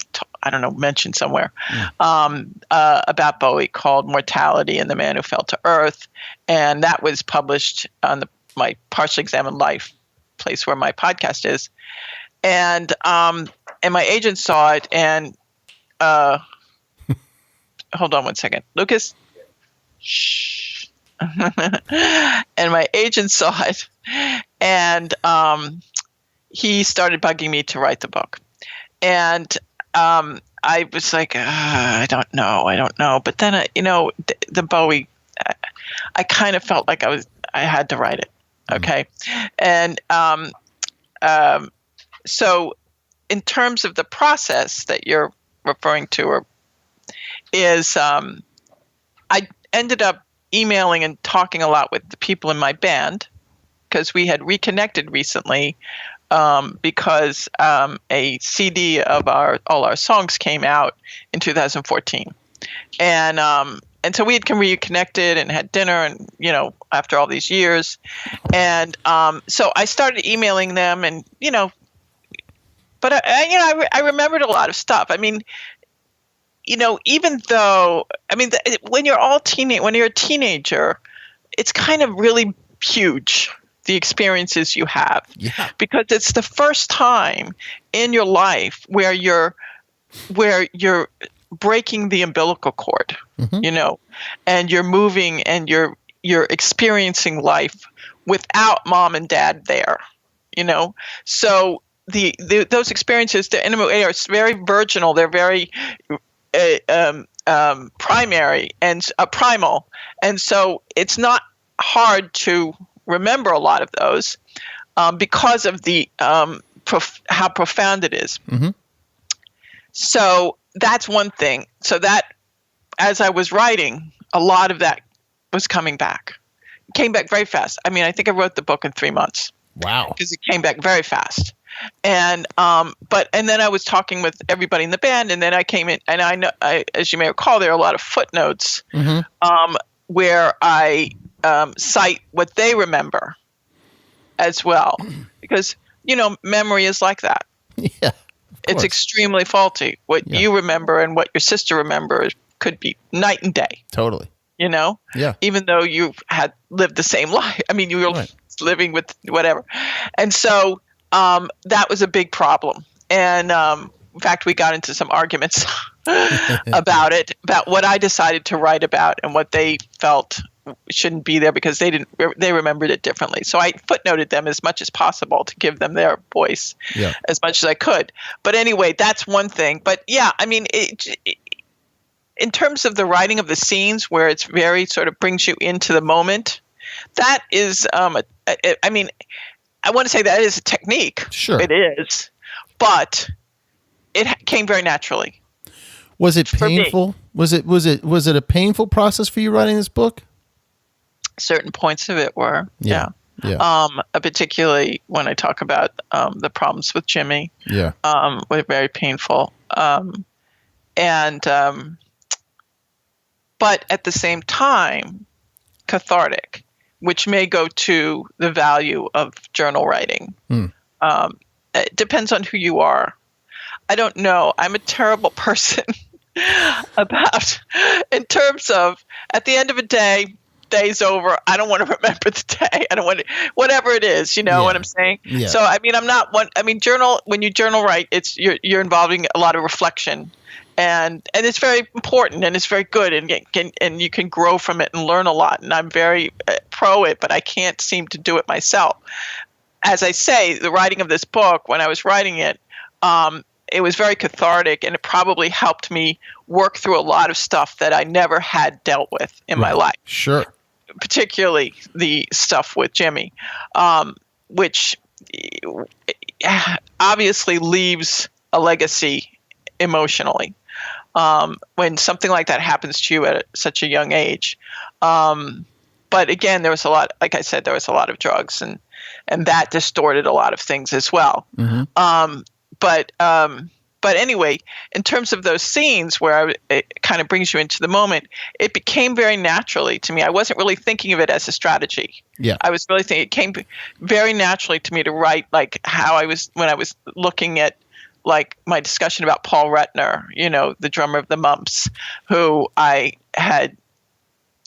mentioned somewhere, about Bowie called Mortality and the Man Who Fell to Earth. And that was published on my Partially Examined Life, place where my podcast is. And my agent saw it and, hold on one second. Lucas? Shh. And my agent saw it, and he started bugging me to write the book. And I was like, I don't know. But then, the Bowie, I kind of felt like I had to write it. Okay. And so in terms of the process that you're referring to, I ended up emailing and talking a lot with the people in my band because we had reconnected recently because a CD of all our songs came out in 2014. And so we had reconnected and had dinner and, after all these years. And so I started emailing them and, but I remembered a lot of stuff. I mean, even though, when you're a teenager, it's kind of really huge, the experiences you have. Yeah. Because it's the first time in your life where you're breaking the umbilical cord, and you're moving and you're experiencing life without mom and dad there, So those experiences, they're very virginal. They're very primary and primal, and so it's not hard to remember a lot of those because of the how profound it is. Mm-hmm. So that's one thing. So that as I was writing, a lot of that was coming back. It came back very fast. I think I wrote the book in 3 months.
Wow! Because
it came back very fast. And then I was talking with everybody in the band, and then I came in, and I know, as you may recall, there are a lot of footnotes where I cite what they remember as well, because memory is like that.
Yeah,
it's extremely faulty. What you remember and what your sister remembers could be night and day.
Totally.
Yeah. Even though you had lived the same life. You were living with whatever, and so. That was a big problem. And in fact, we got into some arguments about what I decided to write about and what they felt shouldn't be there because they remembered it differently. So I footnoted them as much as possible to give them their voice as much as I could. But anyway, that's one thing. But yeah, in terms of the writing of the scenes where it's very sort of brings you into the moment, that is, I want to say that is a technique.
Sure.
It is. But it came very naturally.
Was it painful? Was it a painful process for you writing this book?
Certain points of it were.
Yeah.
Particularly when I talk about the problems with Jimmy.
Yeah.
Were very painful. But at the same time, cathartic, which may go to the value of journal writing. It depends on who you are. I don't know. I'm a terrible person in terms of, at the end of a day, day's over. I don't want to remember the day. I don't want to, whatever it is, what I'm saying?
Yeah.
So, I'm not one, when you journal write, you're involving a lot of reflection. And it's very important and it's very good and you can grow from it and learn a lot. And I'm very pro it, but I can't seem to do it myself. As I say, the writing of this book, when I was writing it, it was very cathartic and it probably helped me work through a lot of stuff that I never had dealt with in my life.
Sure.
Particularly the stuff with Jimmy, which obviously leaves a legacy emotionally. When something like that happens to you at such a young age. But again, there was a lot, like I said, there was a lot of drugs and that distorted a lot of things as well. Mm-hmm. But But anyway, in terms of those scenes where it kind of brings you into the moment, it became very naturally to me. I wasn't really thinking of it as a strategy.
Yeah.
I was really thinking it came very naturally to me to write like how I was when I was looking at like my discussion about Paul Rettner, the drummer of the Mumps, who I had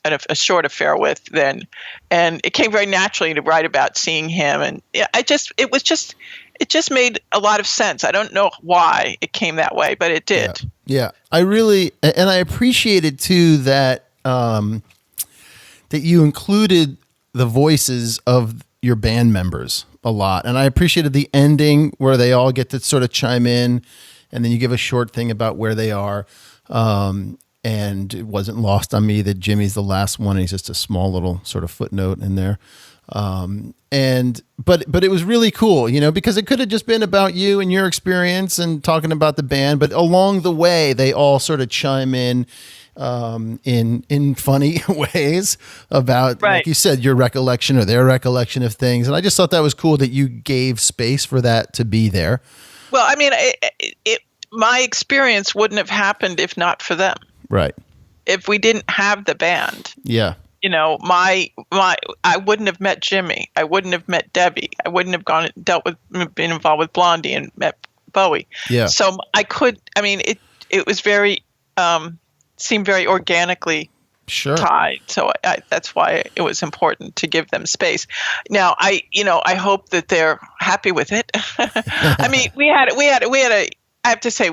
a short affair with then, and it came very naturally to write about seeing him, and it just made a lot of sense. I don't know why it came that way, but it did.
Yeah. I really, and I appreciated too that that you included the voices of your band members a lot, and I appreciated the ending where they all get to sort of chime in, and then you give a short thing about where they are. And it wasn't lost on me that Jimmy's the last one. And he's just a small little sort of footnote in there. But it was really cool, because it could have just been about you and your experience and talking about the band. But along the way, they all sort of chime in funny ways about, like you said, your recollection or their recollection of things. And I just thought that was cool that you gave space for that to be there.
Well, I mean, my experience wouldn't have happened if not for them.
Right.
If we didn't have the band.
Yeah.
I wouldn't have met Jimmy. I wouldn't have met Debbie. I wouldn't have been involved with Blondie and met Bowie.
Yeah.
So it was very, seemed very organically tied. So that's why it was important to give them space. Now, I hope that they're happy with it. I mean, I have to say,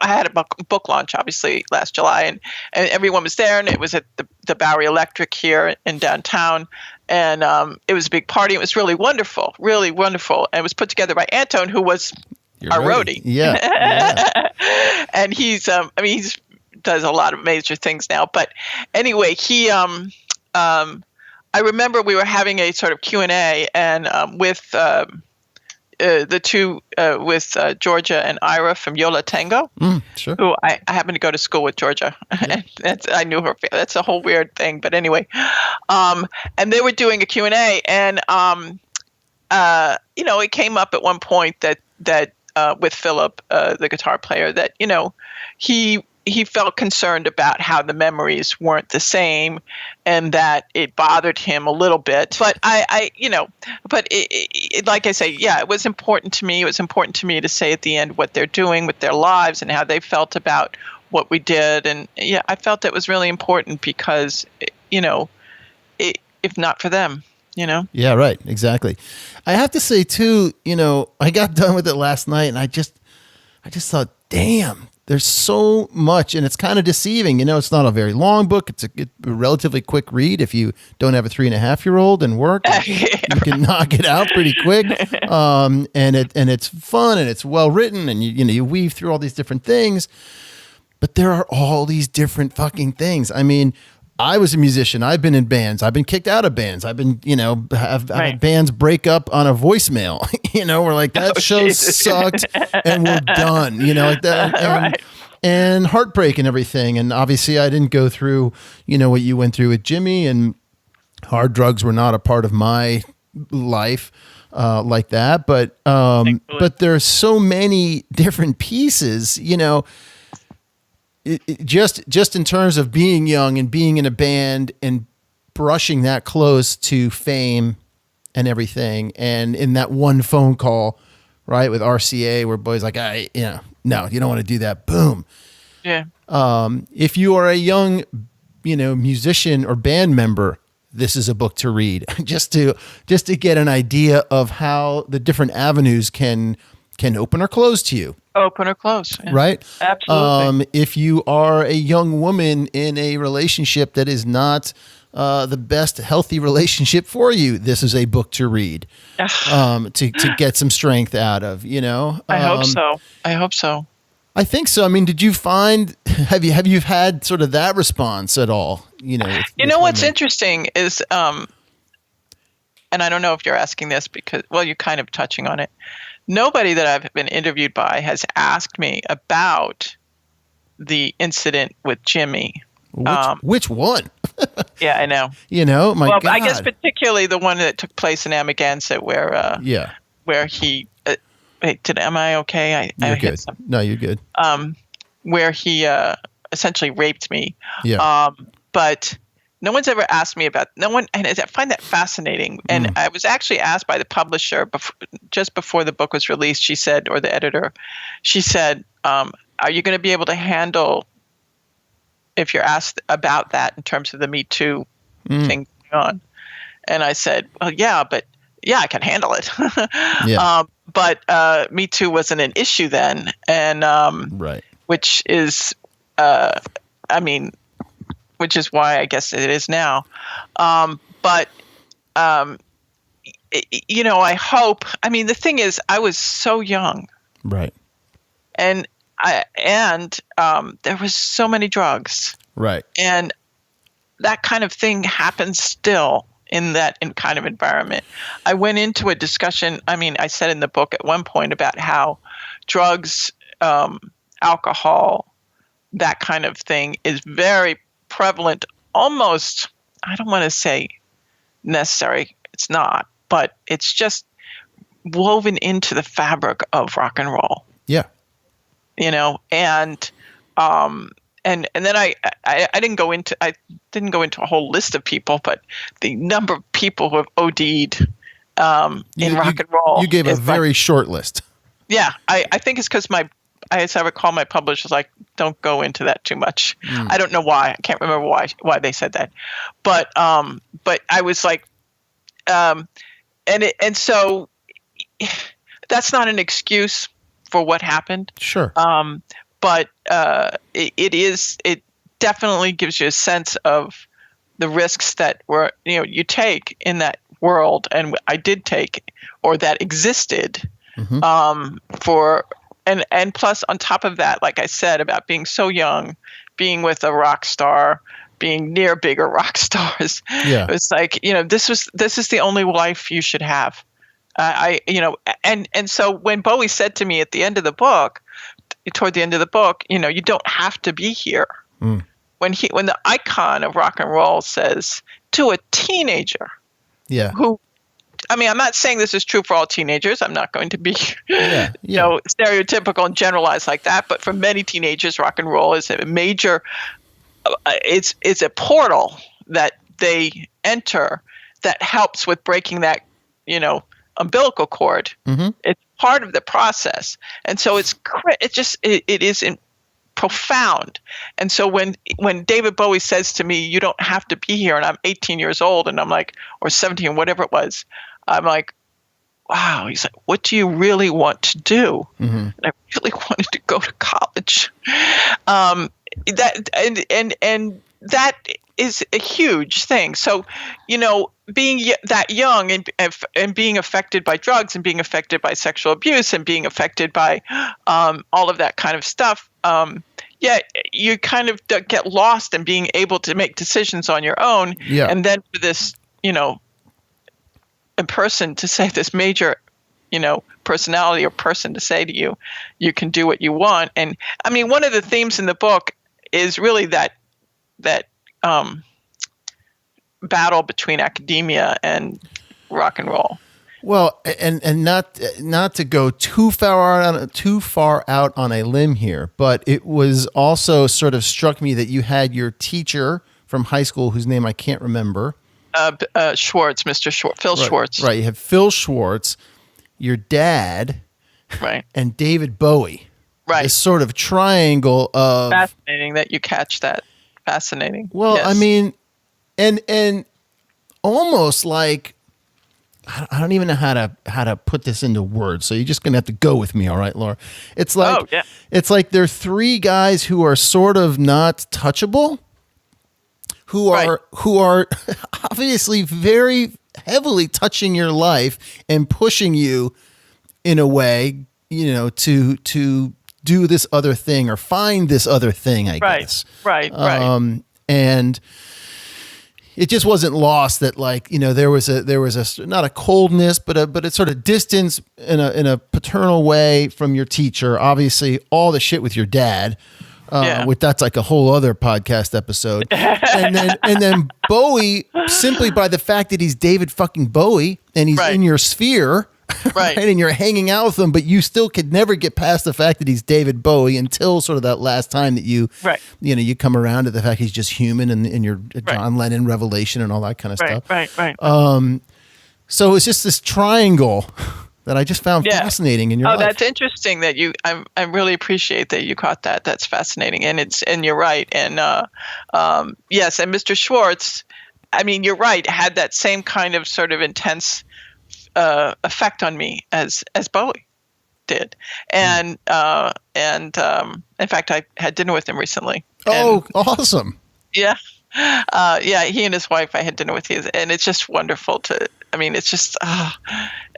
I had a book launch, obviously, last July, and everyone was there, and it was at the Bowery Electric here in downtown, and it was a big party. It was really wonderful, and it was put together by Anton, who was our roadie.
Yeah.
And he's does a lot of major things now, but anyway, I remember we were having a sort of Q&A, and with the two with Georgia and Ira from Yola Tango,
sure.
Who I happened to go to school with Georgia. Yeah. I knew her. That's a whole weird thing, but anyway, and they were doing a Q&A, and it came up at one point that with Philip, the guitar player, that he felt concerned about how the memories weren't the same, and that it bothered him a little bit. But like I say, it was important to me. It was important to me to say at the end what they're doing with their lives and how they felt about what we did. And I felt it was really important because, if not for them,
Yeah, right. Exactly. I have to say too, I got done with it last night, and I just thought, damn. There's so much, and it's kind of deceiving. It's not a very long book. It's a relatively quick read if you don't have a 3.5-year-old and work. You can knock it out pretty quick, and it's fun and it's well written, and you weave through all these different things. But there are all these different fucking things. I mean, I was a musician. I've been in bands. I've been kicked out of bands. I've been, I've had bands break up on a voicemail. We're like, that show sucked and we're done. Like that. And heartbreak and everything. And obviously, I didn't go through, what you went through with Jimmy. And hard drugs were not a part of my life like that. But there's so many different pieces. Just in terms of being young and being in a band and brushing that close to fame and everything, and in that one phone call, right, with RCA, where Bowie's like, no, you don't want to do that. Boom.
Yeah.
If you are a young, musician or band member, this is a book to read just to get an idea of how the different avenues can open or close to you.
Open or close. Yeah.
Right?
Absolutely.
If you are a young woman in a relationship that is not the best healthy relationship for you, this is a book to read to get some strength out of,
I hope so.
I think so. I mean, did you find, have you had sort of that response at all?
What's interesting is, and I don't know if you're asking this because, well, you're kind of touching on it. Nobody that I've been interviewed by has asked me about the incident with Jimmy.
Which one?
Yeah, I know.
God.
I guess particularly the one that took place in Amagansett, where he wait, am I okay?
You're
I
good.
hit some,
No, you're good.
where he essentially raped me.
Yeah.
But no one's ever asked me about no one, and I find that fascinating. And I was actually asked by the publisher just before the book was released. She said, or the editor, she said, "Are you going to be able to handle if you're asked about that in terms of the Me Too thing going on?" And I said, "Well, yeah, I can handle it."
Yeah.
But Me Too wasn't an issue then, and
Right.
which is, which is why I guess it is now. But I hope. I mean, the thing is, I was so young,
Right.
and there was so many drugs,
Right.
and that kind of thing happens still in that kind of environment. I went into a discussion. I mean, I said in the book at one point about how drugs, alcohol, that kind of thing is very prevalent, almost, I don't want to say necessary, it's not, but it's just woven into the fabric of rock and roll.
Yeah.
And then I didn't go into a whole list of people, but the number of people who have OD'd in rock and roll.
You gave a very short list.
Yeah, I think it's because as I recall, my publisher's like, don't go into that too much. I don't know why. I can't remember why they said that, but I was like, so that's not an excuse for what happened.
Sure.
But it definitely gives you a sense of the risks that you take in that world, and I did take, or that existed, and plus on top of that, like I said, about being so young, being with a rock star, being near bigger rock stars.
Yeah.
It was like, this is the only life you should have. And so when Bowie said to me at the end of the book, toward the end of the book, you don't have to be here. When the icon of rock and roll says to a teenager,
yeah,
who, I mean, I'm not saying this is true for all teenagers. I'm not going to be, stereotypical and generalized like that. But for many teenagers, rock and roll is a major. It's a portal that they enter that helps with breaking that, umbilical cord. It's part of the process, and so it is profound. And so when David Bowie says to me, "You don't have to be here," and I'm 18 years old, and I'm like, or 17, whatever it was, I'm like, wow. He's like, "What do you really want to do?" And I really wanted to go to college. That is a huge thing. So, being that young and being affected by drugs and being affected by sexual abuse and being affected by all of that kind of stuff, you kind of get lost in being able to make decisions on your own. Yeah. And then for this, a person to say, this major, personality or person to say to you, you can do what you want. And I mean, one of the themes in the book is really that battle between academia and rock and roll.
Well, and not to go too far out on a limb here, but it was also sort of struck me that you had your teacher from high school, whose name I can't remember.
Schwartz, Mr. Schwartz, Phil Schwartz.
Right, you have Phil Schwartz, your dad,
right,
and David Bowie.
Right,
this sort of triangle of
fascinating that you catch that. Fascinating.
Well, yes. I mean, and almost like, I don't even know how to put this into words. So you're just gonna have to go with me, all right, Laura? It's like It's like there are three guys who are sort of not touchable, who are obviously very heavily touching your life and pushing you in a way, to do this other thing or find this other thing, I guess.
Right.
And it just wasn't lost that, like, there was a not a coldness, but a sort of distance in a paternal way from your teacher. Obviously, all the shit with your dad, that's like a whole other podcast episode. and then Bowie, simply by the fact that he's David fucking Bowie and he's in your sphere.
Right.
And you're hanging out with him, but you still could never get past the fact that he's David Bowie until sort of that last time that you come around to the fact he's just human and you're John Lennon revelation and all that kind of stuff.
Right.
So it's just this triangle that I just found fascinating in your life.
That's interesting that I really appreciate that you caught that. That's fascinating. And you're right. And yes, and Mr. Schwartz, I mean, you're right, had that same kind of sort of intense effect on me as Bowie did. And in fact, I had dinner with him recently.
Oh, awesome.
Yeah. He and his wife, I had dinner with, and it's just wonderful it's just,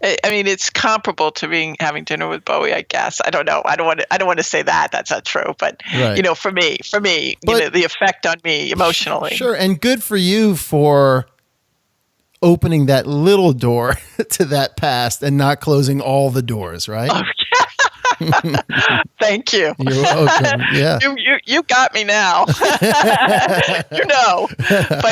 it's comparable to having dinner with Bowie, I guess. I don't know. I don't want to say that. That's not true. But, for me, the effect on me emotionally.
Sure. And good for you for opening that little door to that past and not closing all the doors, right?
Okay. Thank you.
You're welcome. Yeah.
You got me now. But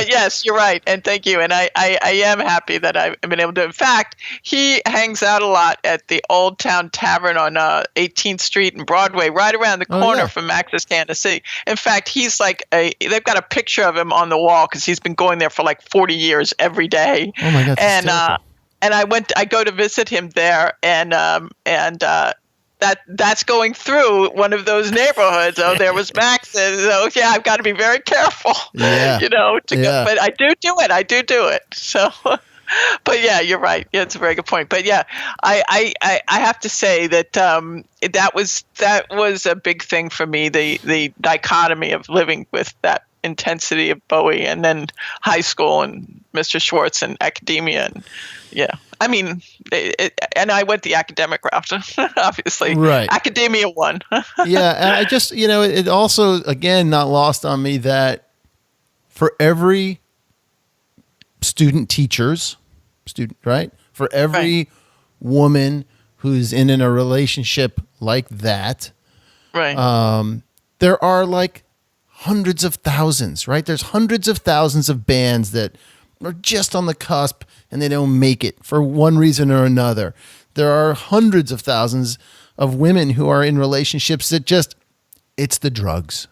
yes, you're right. And thank you. And I am happy that I've been able to. In fact, he hangs out a lot at the Old Town Tavern on 18th Street and Broadway, right around the corner from Max's Kansas City. In fact, he's like they've got a picture of him on the wall because he's been going there for like 40 years every day.
Oh my God.
And I go to visit him there and that's going through one of those neighborhoods. Oh, there was Max. So I've got to be very careful.
Yeah.
Go. But I do do it. So, but yeah, you're right. Yeah, it's a very good point. But yeah, I have to say that that was a big thing for me. The dichotomy of living with that intensity of Bowie and then high school and Mr. Schwartz and academia and I mean, and I went the academic route, obviously.
Right.
Academia won.
Yeah, and I just, it also, again, not lost on me that for every right? For every woman who's in a relationship like that,
right?
There are like hundreds of thousands, right? There's hundreds of thousands of bands that are just on the cusp and they don't make it for one reason or another. There are hundreds of thousands of women who are in relationships that it's the drugs,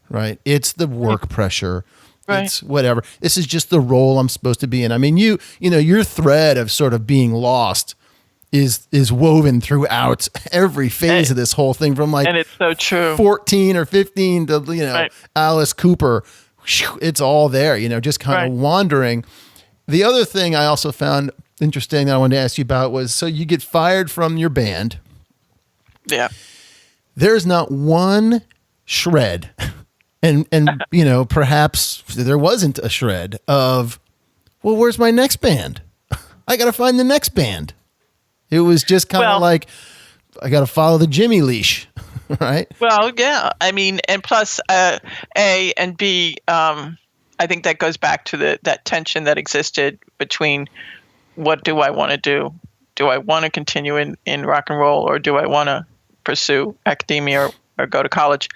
right? It's the work pressure. Right. It's whatever. This is just the role I'm supposed to be in. I mean, your thread of sort of being lost is woven throughout every phase of this whole thing from like,
and it's so true,
14 or 15 to, Alice Cooper. It's all there, just kind of wandering. The other thing I also found interesting that I wanted to ask you about was, so you get fired from your band.
Yeah.
There's not one shred, and perhaps there wasn't a shred of, well, where's my next band? I got to find the next band. It was just kind of like, I got to follow the Jimmy leash, right?
Well, yeah. I mean, and plus, A and B, I think that goes back to that tension that existed between what do I want to do? Do I want to continue in rock and roll, or do I want to pursue academia or go to college?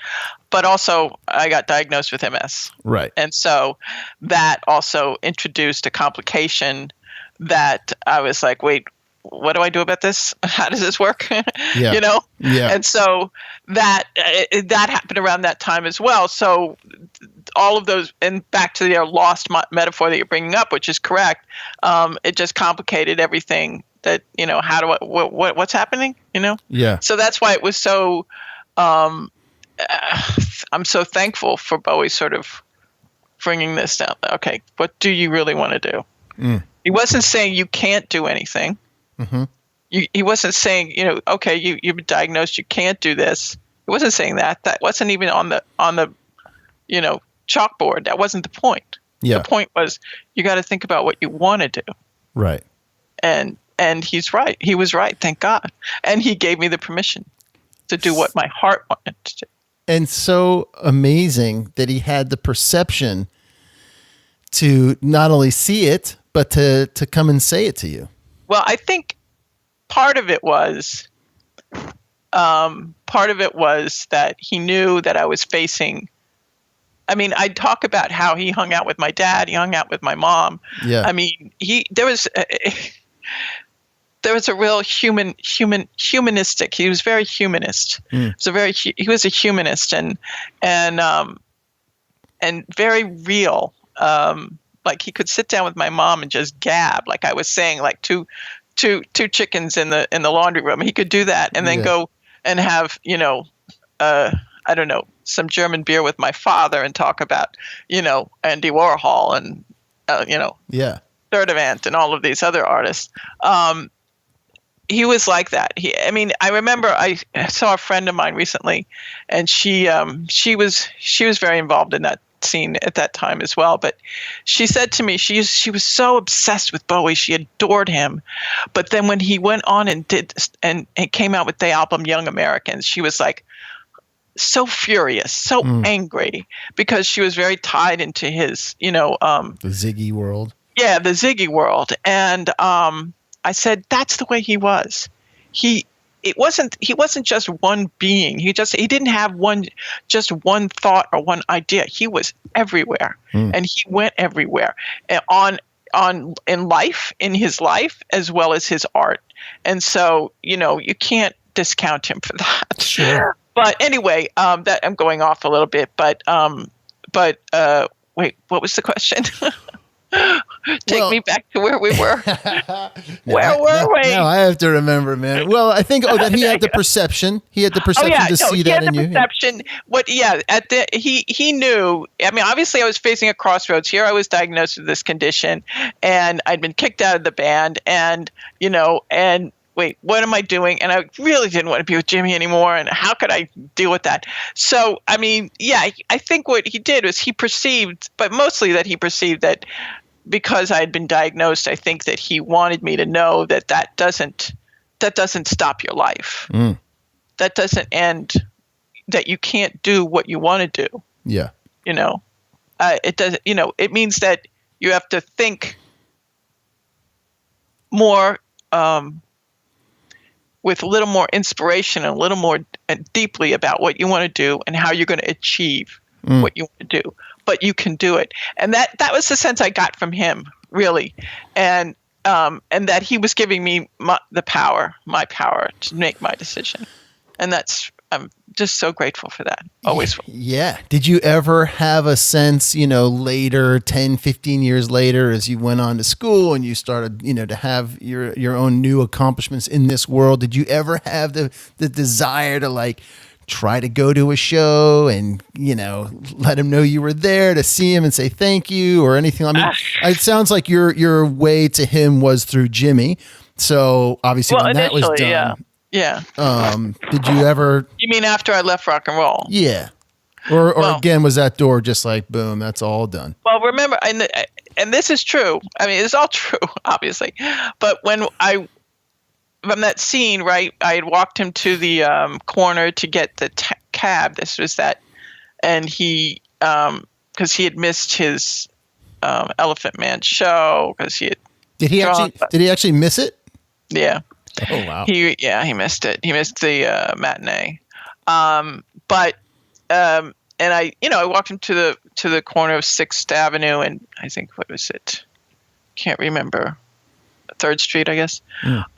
But also, I got diagnosed with MS.
Right.
And so that also introduced a complication that I was like, wait, what do I do about this? How does this work?
Yeah. Yeah.
And so that happened around that time as well. So all of those, and back to the lost metaphor that you're bringing up, which is correct. It just complicated everything. That how do I what's happening?
Yeah.
So that's why it was so. I'm so thankful for Bowie sort of bringing this down. Okay, what do you really want to do? Mm. He wasn't saying you can't do anything.
Mm-hmm.
He wasn't saying, okay, you've been diagnosed, you can't do this. He wasn't saying that. That wasn't even on the chalkboard. That wasn't the point.
Yeah.
The point was you got to think about what you want to do.
Right.
And he's right. He was right. Thank God. And he gave me the permission to do what my heart wanted to do.
And so amazing that he had the perception to not only see it, but to come and say it to you.
Well, I think part of it was that he knew that I was facing. I mean, I'd talk about how he hung out with my dad. He hung out with my mom.
Yeah.
I mean, there was there was a real humanistic. He was very humanist. He was a humanist and very real. Like he could sit down with my mom and just gab, like I was saying, like two chickens in the laundry room. He could do that and then go and have, I don't know, some German beer with my father and talk about, Andy Warhol and, Sturdivant and all of these other artists. He was like that. I remember I saw a friend of mine recently, and she was very involved in that scene at that time as well. But she said to me, she was so obsessed with Bowie, she adored him. But then when he went on and came out with the album Young Americans, she was like so furious, so angry, because she was very tied into his, the
Ziggy world. Yeah,
the Ziggy world, and I said, that's the way he was. He wasn't just one being. He didn't have just one thought or one idea. He was everywhere, and he went everywhere in his life as well as his art. And so, you can't discount him for that.
Sure.
But anyway, that I'm going off a little bit. But wait, what was the question? Take me back to where we were. Where were we?
Now I have to remember, man. Well, I think that he had the perception. He had the perception to see that in you. Perception.
He knew. I mean, obviously, I was facing a crossroads. Here, I was diagnosed with this condition, and I'd been kicked out of the band, and wait, what am I doing? And I really didn't want to be with Jimmy anymore. And how could I deal with that? So, I mean, I think what he did was he perceived that because I had been diagnosed, I think that he wanted me to know that doesn't stop your life. That doesn't end, that you can't do what you want to do.
Yeah.
It does, it means that you have to think more, with a little more inspiration and a little more deeply about what you want to do and how you're going to achieve what you want to do. But you can do it. And that was the sense I got from him, really. And that he was giving me my power to make my decision. And I'm just so grateful for that. Always.
Yeah. Did you ever have a sense, later, 10, 15 years later, as you went on to school and you started, to have your own new accomplishments in this world, did you ever have the desire to try to go to a show and, let him know you were there, to see him and say thank you or anything? I mean, it sounds like your way to him was through Jimmy. So obviously when that was done.
Yeah.
Did you ever?
You mean after I left rock and roll?
Yeah. Or again, was that door just like, boom, that's all done?
Well, remember, and this is true. I mean, it's all true, obviously. But from that scene, right, I had walked him to the corner to get the cab. This was that. And he, because he had missed his Elephant Man show, because he had. Did
he actually miss it?
Yeah.
Oh wow!
He missed it. He missed the matinee. And I walked him to the corner of 6th Avenue and I think, what was it? Can't remember. 3rd Street, I guess.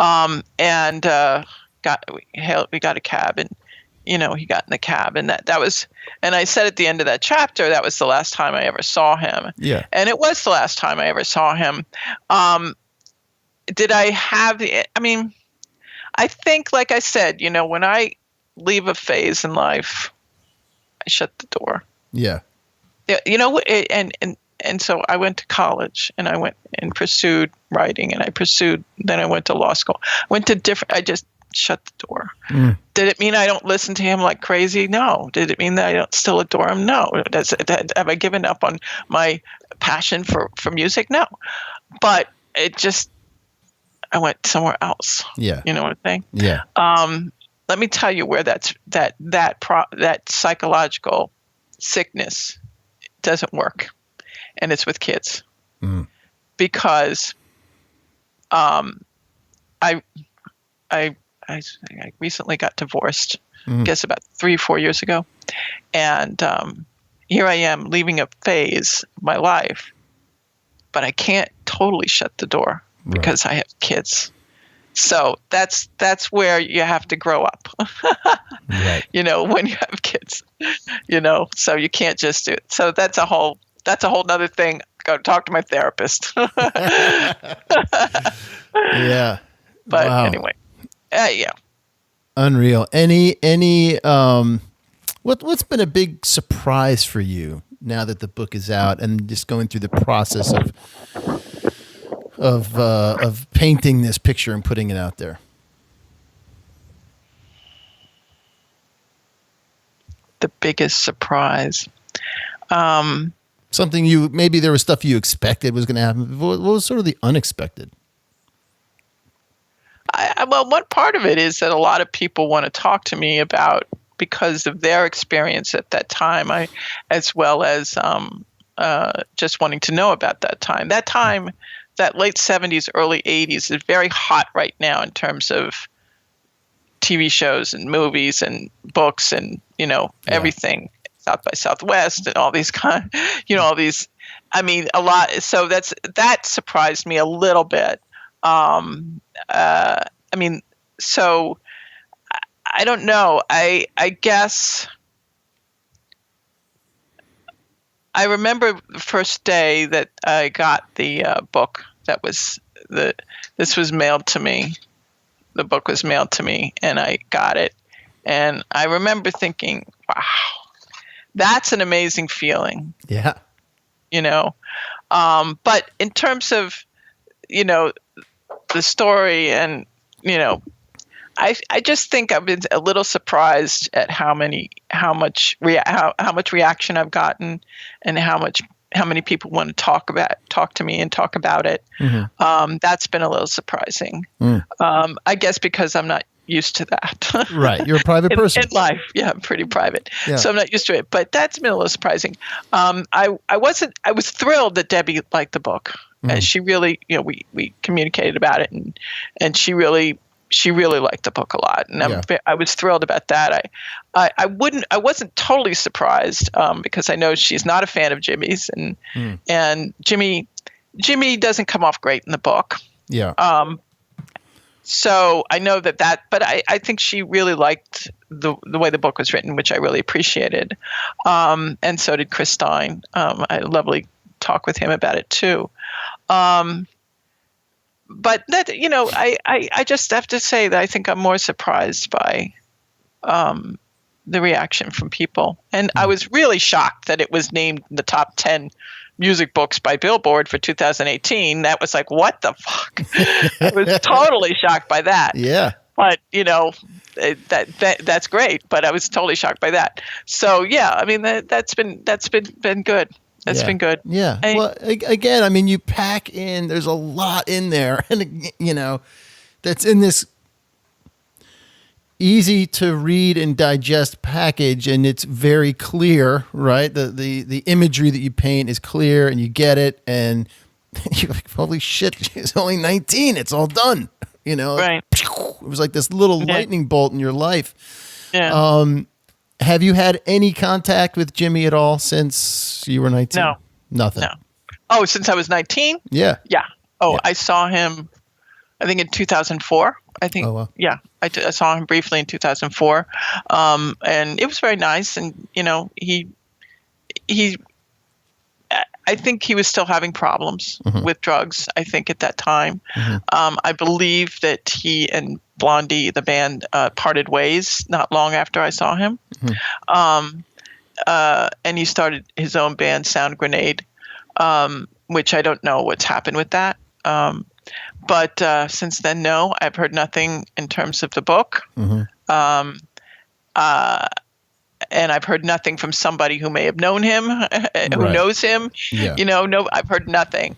And we got a cab, and he got in the cab, and that was. And I said at the end of that chapter, that was the last time I ever saw him.
Yeah.
And it was the last time I ever saw him. Did I have the? I mean. I think, like I said, when I leave a phase in life, I shut the door.
Yeah.
And so I went to college, and I went and pursued writing, and then I went to law school. I just shut the door. Did it mean I don't listen to him like crazy? No. Did it mean that I don't still adore him? No. Have I given up on my passion for music? No. But it just, I went somewhere else.
Yeah.
You know what I'm saying?
Yeah.
Let me tell you where that psychological sickness doesn't work, and it's with kids. Because I recently got divorced, I guess about 3 or 4 years ago, and here I am leaving a phase of my life, but I can't totally shut the door. Because I have kids, So that's where you have to grow up,
Right.
when you have kids, so you can't just do it. So that's a whole nother thing. Go talk to my therapist.
Yeah.
But
Wow.
anyway, yeah.
Unreal. What's been a big surprise for you now that the book is out and just going through the process of painting this picture and putting it out there?
The biggest surprise.
Something maybe there was stuff you expected was going to happen. What was sort of the unexpected?
Well, one part of it is that a lot of people want to talk to me about because of their experience at that time, as well as just wanting to know about that time. That time, that late 70s, early 80s is very hot right now in terms of TV shows and movies and books and, everything. South by Southwest and all these all these, a lot. So that surprised me a little bit. So I don't know. I guess I remember the first day that I got the book. This was mailed to me. The book was mailed to me, and I got it. And I remember thinking, "Wow, that's an amazing feeling."
Yeah.
But in terms of, the story and, I just think I've been a little surprised at how much reaction I've gotten, and how many people want to talk to me and talk about it.
Mm-hmm.
That's been a little surprising. I guess because I'm not used to that.
Right. You're a private person.
In life. Yeah, I'm pretty private.
Yeah.
So I'm not used to it. But that's been a little surprising. I was thrilled that Debbie liked the book. She really, we communicated about it, and she really liked the book a lot, and I was thrilled about that. I wasn't totally surprised because I know she's not a fan of Jimmy's, and Jimmy doesn't come off great in the book.
Yeah.
So I know that, but I think she really liked the way the book was written, which I really appreciated. And so did Chris Stein. I had a lovely talk with him about it too. But that, I just have to say that I think I'm more surprised by the reaction from people. And I was really shocked that it was named in the top 10 music books by Billboard for 2018. That was like, what the fuck? I was totally shocked by that.
Yeah.
But, that's great. But I was totally shocked by that. So, yeah, that's been good. That's been good.
Yeah. Well, again, you pack in, there's a lot in there, and, that's in this easy to read and digest package, and it's very clear, right? The imagery that you paint is clear, and you get it, and you're like, holy shit, she's only 19. It's all done.
Right.
It was like this little lightning bolt in your life.
Yeah.
Have you had any contact with Jimmy at all since you were 19?
No.
Nothing?
No. Oh, since I was 19?
Yeah.
Yeah. Oh,
Yeah.
I saw him, I think in 2004. I think.
Oh, wow.
Yeah. I saw him briefly in 2004. And it was very nice. And, I think he was still having problems with drugs, I think, at that time. I believe that he and Blondie, the band, parted ways not long after I saw him. And he started his own band, Sound Grenade, which I don't know what's happened with that. But since then, no, I've heard nothing in terms of the book. And I've heard nothing from somebody who may have known him, who knows him.
Yeah.
No, I've heard nothing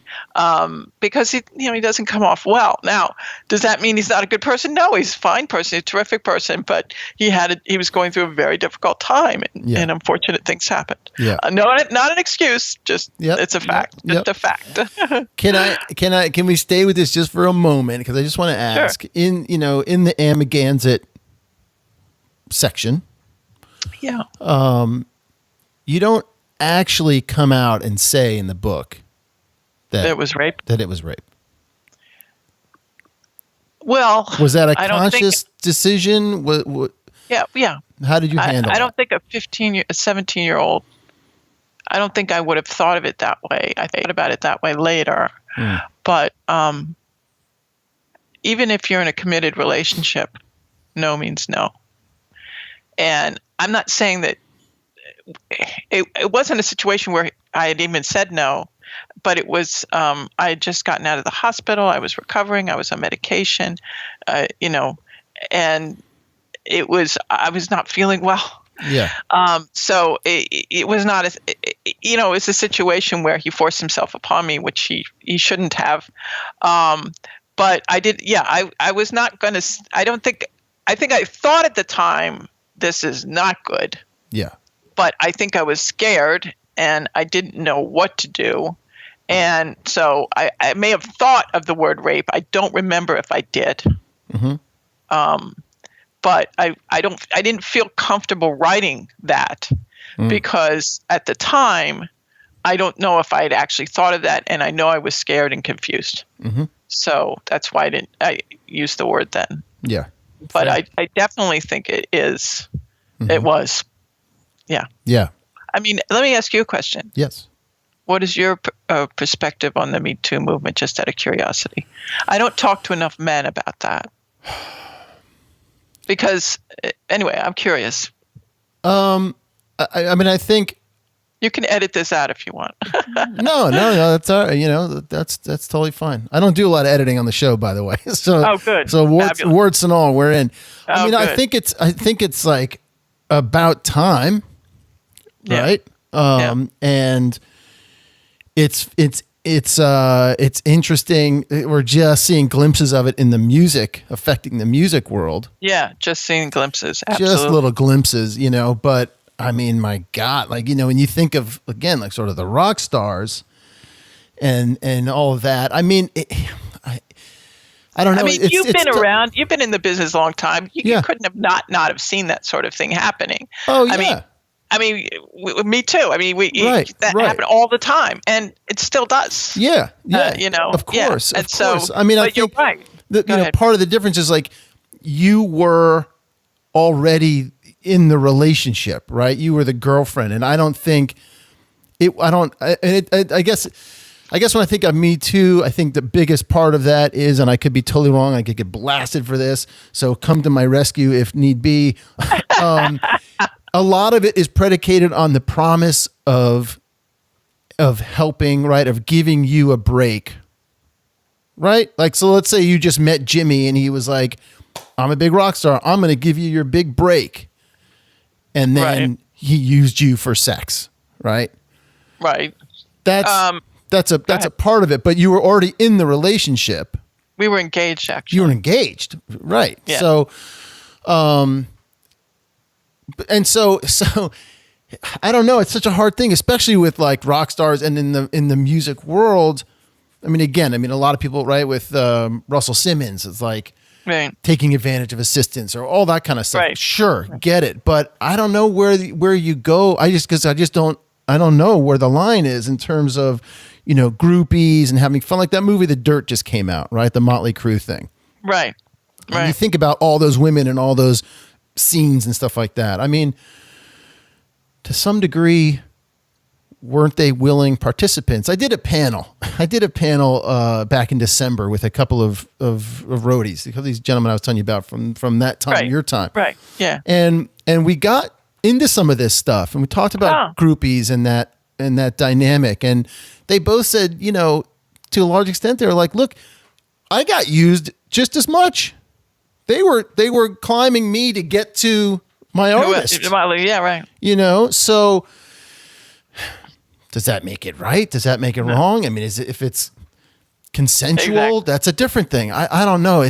because he doesn't come off well. Now, does that mean he's not a good person? No, he's a fine person, a terrific person, but he was going through a very difficult time, and unfortunate things happened.
Yeah.
Not an excuse, just it's a fact.
Yep.
Just a fact.
Can we stay with this just for a moment? Because I just want to ask,
Sure.
in the Amagansett section,
Yeah.
you don't actually come out and say in the book that
It was rape.
That it was rape.
Well,
Was that a
I don't think-
conscious decision? What,
Yeah.
how did you handle it?
I don't think a 17-year-old, I don't think I would have thought of it that way. I thought about it that way later. But even if you're in a committed relationship, no means no. And I'm not saying that it wasn't a situation where I had even said no, but it was, I had just gotten out of the hospital. I was recovering. I was on medication, and I was not feeling well.
Yeah.
So it was not, it's a situation where he forced himself upon me, which he shouldn't have. But I did, I was not going to, I think I thought at the time, this is not good.
Yeah.
But I think I was scared and I didn't know what to do. And so I may have thought of the word rape. I don't remember if I did. But I didn't feel comfortable writing that because at the time, I don't know if I had actually thought of that. And I know I was scared and confused. So that's why I used the word then.
Yeah.
But I definitely think it is. It was. Yeah.
Yeah.
I mean, let me ask you a question.
Yes.
What is your perspective on the Me Too movement, just out of curiosity? I don't talk to enough men about that. Because, anyway, I'm curious.
I mean, I think...
You can edit this out if you want.
No, that's all right. That's totally fine. I don't do a lot of editing on the show, by the way. So,
good.
So
Fabulous.
warts and all, we're in. I mean,
good.
I think it's like about time, right? And it's interesting. We're just seeing glimpses of it in the music, affecting the music world.
Yeah, just seeing glimpses. Absolutely.
Just little glimpses, but I mean, my God, like, when you think of, again, like sort of the rock stars and all of that, I mean, I don't know.
I mean, you've been around, you've been in the business a long time. You couldn't have not have seen that sort of thing happening.
Oh, yeah.
I mean, me too. I mean, that happened all the time, and it still does.
Yeah, of course, of course. I mean, I think
you're right.
Part of the difference is like you were already in the relationship, right? You were the girlfriend, and I don't think it. I guess when I think of Me Too, I think the biggest part of that is, and I could be totally wrong, I could get blasted for this, so come to my rescue if need be. A lot of it is predicated on the promise of helping, right? Of giving you a break, right? Like, so let's say you just met Jimmy and he was like, I'm a big rock star. I'm going to give you your big break. And then he used you for sex, right?
Right.
That's a part of it, but you were already in the relationship.
We were engaged, actually.
You were engaged, right?
Yeah.
So, and so I don't know. It's such a hard thing, especially with like rock stars and in the music world. I mean, a lot of people, right? With Russell Simmons, it's like taking advantage of assistance or all that kind of stuff.
Right.
Sure, get it, but I don't know where you go. I don't know where the line is in terms of groupies and having fun. Like that movie, The Dirt, just came out, right? The Motley Crue thing,
right?
And you think about all those women and all those scenes and stuff like that. I mean, to some degree, weren't they willing participants? I did a panel back in December with a couple of roadies, because these gentlemen I was telling you about from that time, your time. Right.
Yeah.
And we got into some of this stuff and we talked about groupies and that dynamic. And they both said, to a large extent, they were like, look, I got used just as much. They were climbing me to get to my artist.
Yeah, right.
So does that make it right? Does that make it wrong? I mean, if it's consensual, that's a different thing. I don't know.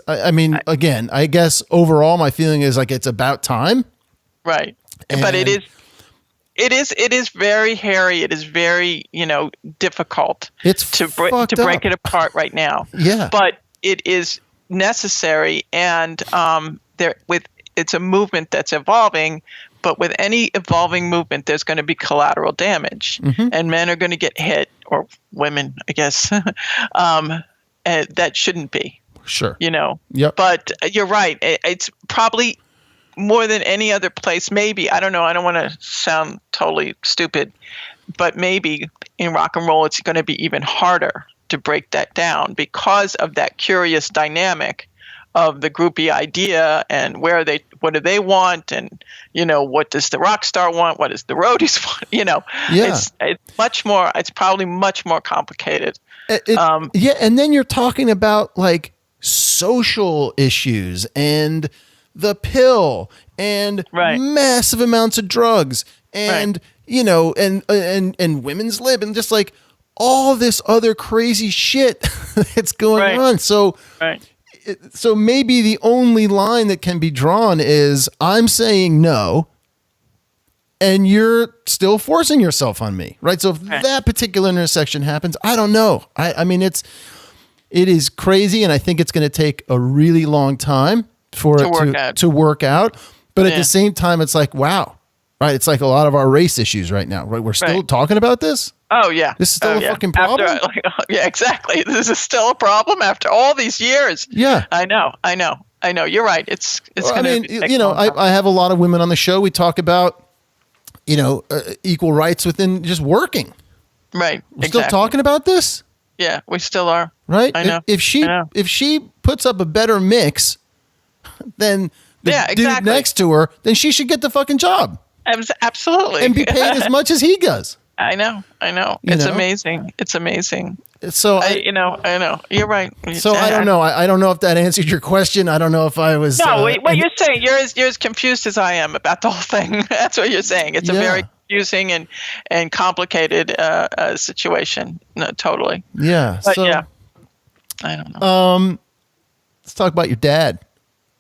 I mean, again, I guess overall my feeling is like it's about time.
Right. But it is very hairy. It is very, difficult to break it apart right now.
Yeah.
But it is necessary, and it's a movement that's evolving. But with any evolving movement, there's going to be collateral damage, and men are going to get hit, or women, I guess. That shouldn't be.
Sure.
Yep. But you're right. It's probably more than any other place. Maybe, I don't know. I don't want to sound totally stupid, but maybe in rock and roll, it's going to be even harder to break that down because of that curious dynamic of the groupie idea and what do they want, and what does the rock star want, what does the roadies want,
Yeah.
It's much more. It's probably much more complicated.
And then you're talking about like social issues and the pill and massive amounts of drugs and and women's lib and just like all this other crazy shit that's going on. So so maybe the only line that can be drawn is I'm saying no and you're still forcing yourself on me, right? So if that particular intersection happens, I don't know. I mean, it is crazy, and I think it's going to take a really long time for it to work out. But at the same time, it's like, wow, right? It's like a lot of our race issues right now, right? We're still talking about this.
Oh yeah,
this is still a fucking problem.
Yeah, exactly. This is still a problem after all these years.
Yeah,
I know. You're right. It's. I mean,
I have a lot of women on the show. We talk about equal rights within just working.
Right.
We're still talking about this.
Yeah, we still are.
Right.
I know.
If she puts up a better mix than the dude next to her, then she should get the fucking job.
Absolutely.
And be paid as much as he does.
I know. It's amazing.
So
I know. You're right.
So I don't know. I don't know if that answered your question. I don't know if I was.
No, what you're saying, you're as confused as I am about the whole thing. That's what you're saying. It's a very confusing and complicated situation. No, totally.
Yeah.
But I don't know.
Let's talk about your dad.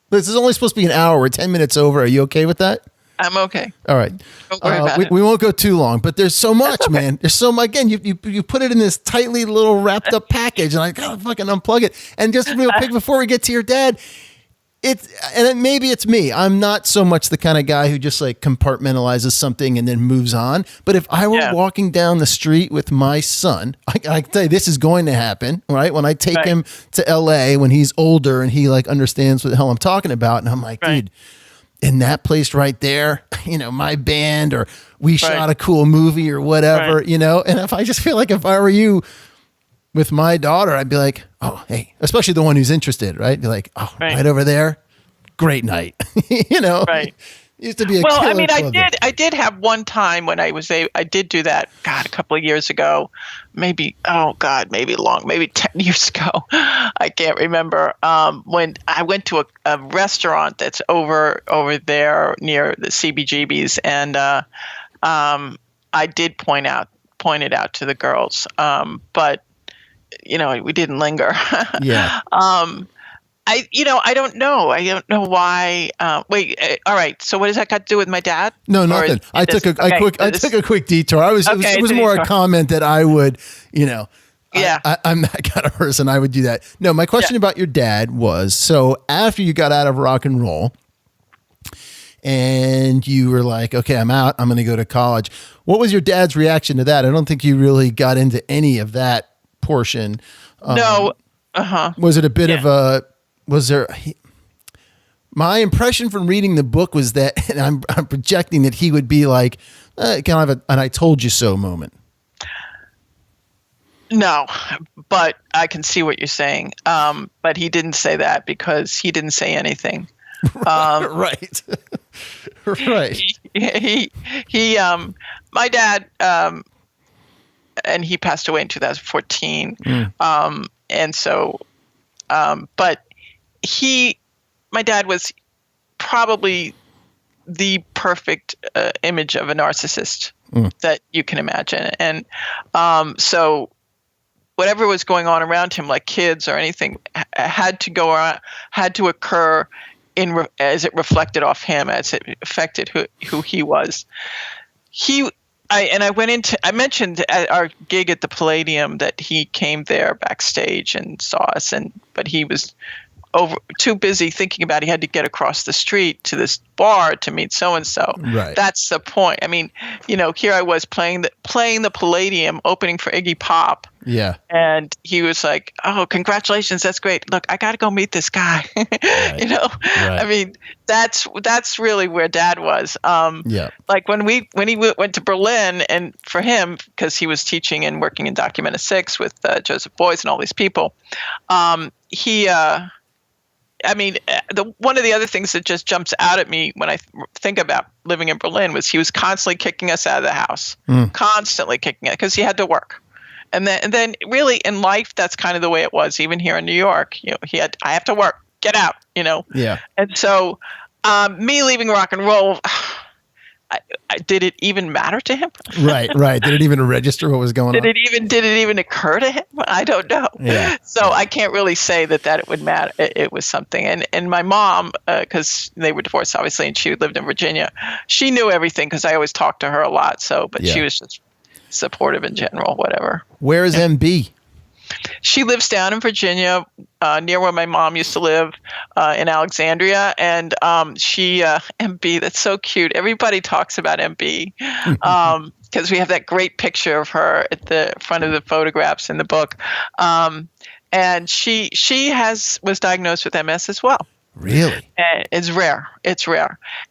This is only supposed to be an hour. We're 10 minutes over. Are you okay with that?
I'm okay.
All right.
Don't worry about it.
We won't go too long, but there's so much, man. There's so much. Again, you put it in this tightly little wrapped up package, and I gotta fucking unplug it. And just real quick before we get to your dad, maybe it's me. I'm not so much the kind of guy who just like compartmentalizes something and then moves on. But if I were walking down the street with my son, I can tell you this is going to happen, right? When I take him to LA when he's older and he like understands what the hell I'm talking about, and I'm like, dude. In that place right there, my band, or we shot a cool movie or whatever, and if I just feel like if I were you with my daughter, I'd be like, oh, hey, especially the one who's interested, right? Be like, oh, right over there. Great night. Right. Used to be a killer
I mean,
club.
I did have one time when I did do that, God, a couple of years ago, maybe 10 years ago. I can't remember. When I went to a restaurant that's over there near the CBGB's, and I did point it out to the girls. But we didn't linger.
Yeah.
I don't know. I don't know why. All right. So what does that got to do with my dad?
No, nothing. I took a quick detour. It was more a comment that I would, I'm that kind of person. I would do that. No, my question about your dad was, so after you got out of rock and roll and you were like, okay, I'm out, I'm going to go to college. What was your dad's reaction to that? I don't think you really got into any of that portion.
No.
Was it a bit of a, my impression from reading the book was that, and I'm projecting that he would be like, kind of an I told you so moment.
No, but I can see what you're saying. But he didn't say that because he didn't say anything.
Right. Right.
He my dad, and he passed away in 2014. And so, but my dad was probably the perfect image of a narcissist that you can imagine. And so whatever was going on around him, like kids or anything, had to occur as it reflected off him, as it affected who he was. I mentioned at our gig at the Palladium that he came there backstage and saw us, but he was too busy thinking about he had to get across the street to this bar to meet so and so.
Right.
That's the point. I mean, here I was playing the Palladium, opening for Iggy Pop.
Yeah.
And he was like, "Oh, congratulations, that's great. Look, I got to go meet this guy."
Right.
I mean, that's really where Dad was.
Yeah.
Like when he went to Berlin, and for him, because he was teaching and working in Documenta 6 with Joseph Beuys and all these people, one of the other things that just jumps out at me when I think about living in Berlin was he was constantly kicking us out of the house, constantly kicking it because he had to work. And then really in life, that's kind of the way it was. Even here in New York, I have to work, get out,
Yeah.
And so me leaving rock and roll, did it even matter to him?
Right. Did it even register what was going on?
Did it even occur to him? I don't know.
Yeah.
So I can't really say that it would matter. It was something. And my mom, because they were divorced, obviously, and she lived in Virginia, she knew everything because I always talked to her a lot. But she was just supportive in general, whatever.
Where is MB?
She lives down in Virginia, near where my mom used to live, in Alexandria. And she, MB, that's so cute. Everybody talks about MB because we have that great picture of her at the front of the photographs in the book. And she was diagnosed with MS as well.
Really?
And it's rare.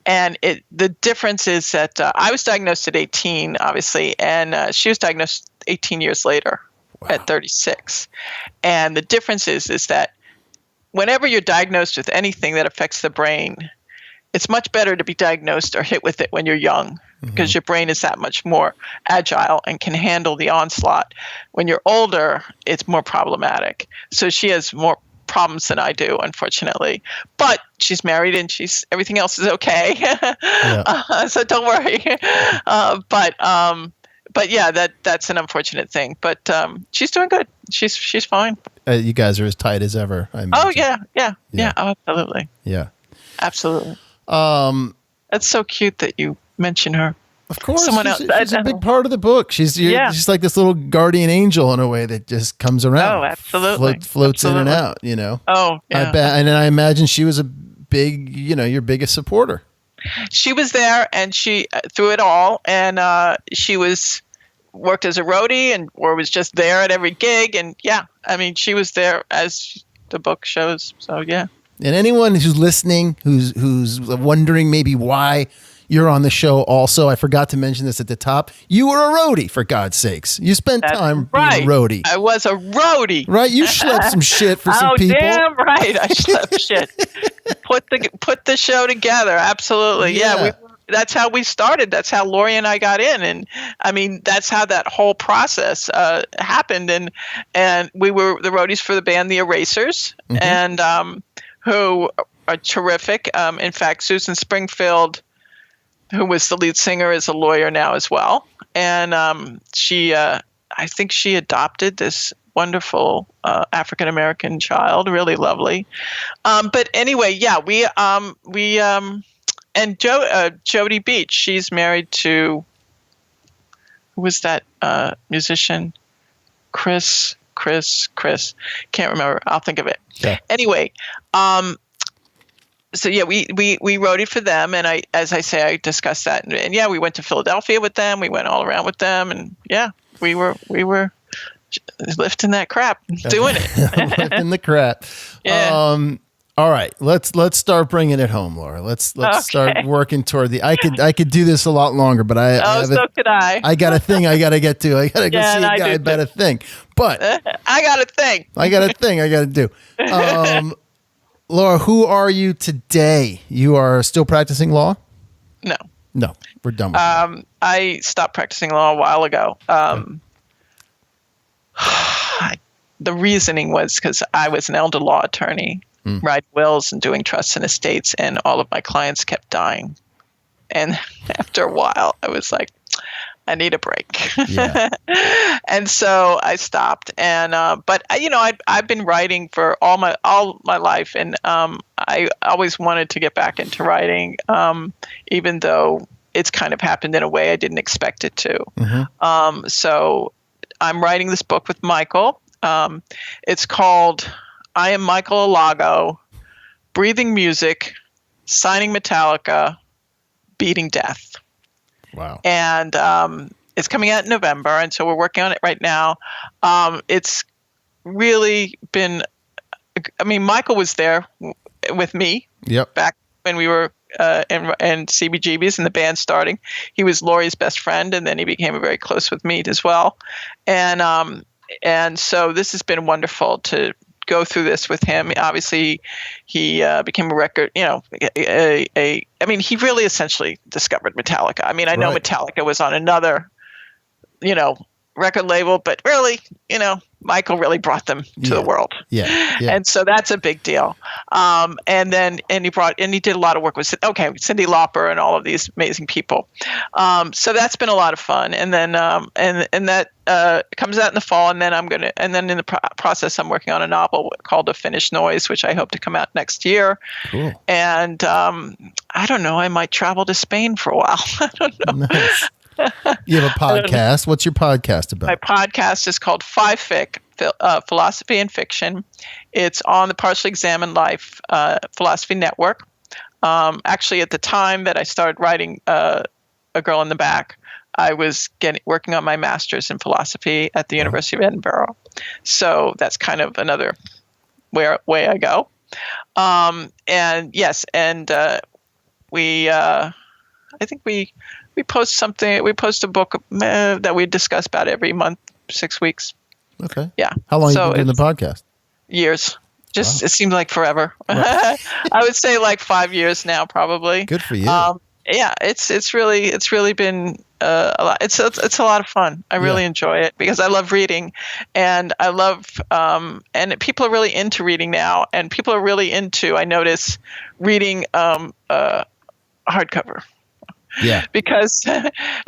And the difference is that I was diagnosed at 18, obviously, and she was diagnosed 18 years later. Wow. At 36. And the difference is that whenever you're diagnosed with anything that affects the brain, it's much better to be diagnosed or hit with it when you're young because your brain is that much more agile and can handle the onslaught. When you're older, it's more problematic. So she has more problems than I do, unfortunately. But she's married and everything else is okay. Yeah. So don't worry. But yeah, that's an unfortunate thing. But she's doing good. She's fine.
You guys are as tight as ever. I
oh yeah. Oh, absolutely.
Yeah,
absolutely. That's so cute that you mention her.
Of course, she's a big part of the book. She's like this little guardian angel in a way that just comes around.
Oh, absolutely.
Floats in and out.
Oh, yeah.
And I imagine she was a big, your biggest supporter.
She was there, and she through it all, and she worked as a roadie or was just there at every gig, and she was there as the book shows. So yeah.
And anyone who's listening, who's wondering maybe why you're on the show, also, I forgot to mention this at the top. You were a roadie, for God's sakes. You spent time being a roadie.
I was a roadie.
Right? You schlepped some shit for some people. Oh,
damn right. I schlepped shit. Put the show together. Absolutely. Yeah. That's how we started. That's how Lori and I got in. And I mean, that's how that whole process happened. And we were the roadies for the band The Erasers, and who are terrific. In fact, Susan Springfield, who was the lead singer, is a lawyer now as well. And she, I think she adopted this wonderful African-American child, really lovely. But anyway, yeah, we and Jody Beach, she's married to, who was that musician? Chris. Can't remember. I'll think of it. Yeah. Anyway, so yeah, we roadied for them, and I discussed that, and we went to Philadelphia with them. We went all around with them, and we were lifting that crap, doing it,
lifting the crap.
Yeah.
All right, let's start bringing it home, Laura. Let's start working toward the. I could do this a lot longer, but
so could I.
I got a thing I got to get to. I got to go see a guy about a thing. But
I got a thing.
I got a thing I got to do. Laura, who are you today? You are still practicing law?
No,
we're done with that.
I stopped practicing law a while ago. The reasoning was because I was an elder law attorney, writing wills and doing trusts and estates, and all of my clients kept dying. And after a while, I was like, I need a break. Yeah. And so I stopped. And but I've been writing for all my life, and I always wanted to get back into writing, even though it's kind of happened in a way I didn't expect it to. So I'm writing this book with Michael. It's called I Am Michael Alago, breathing music, signing Metallica, beating death.
Wow.
And it's coming out in November, and so we're working on it right now. It's really been, I mean, Michael was there with me back when we were in CBGB's and the band starting. He was Laurie's best friend, and then he became very close with me as well. And so this has been wonderful to go through this with him. Obviously, he became a record, I mean, he really essentially discovered Metallica. I mean, I know Metallica was on another, record label, but really, Michael really brought them to the world.
Yeah.
And so that's a big deal. And he did a lot of work with, Cyndi Lauper and all of these amazing people. So that's been a lot of fun. And then, and that comes out in the fall. And then in the process, I'm working on a novel called A Finished Noise, which I hope to come out next year.
Cool.
And I don't know, I might travel to Spain for a while. I don't know.
Nice. You have a podcast. What's your podcast about?
My podcast is called Phi Fic, Philosophy and Fiction. It's on the Partially Examined Life Philosophy Network. Actually, at the time that I started writing A Girl in the Back, I was working on my master's in philosophy at the University of Edinburgh. So that's kind of another way I go. And yes, and I think we post something. We post a book that we discuss about every month, 6 weeks.
Okay.
Yeah.
How long have you been doing the podcast?
Years. Just It seems like forever. Right. I would say like 5 years now, probably.
Good for you.
Yeah, it's really been a lot. It's a lot of fun. I really enjoy it because I love reading, and I love and people are really into reading now, and people are really into, I notice, reading hardcover.
Yeah.
Because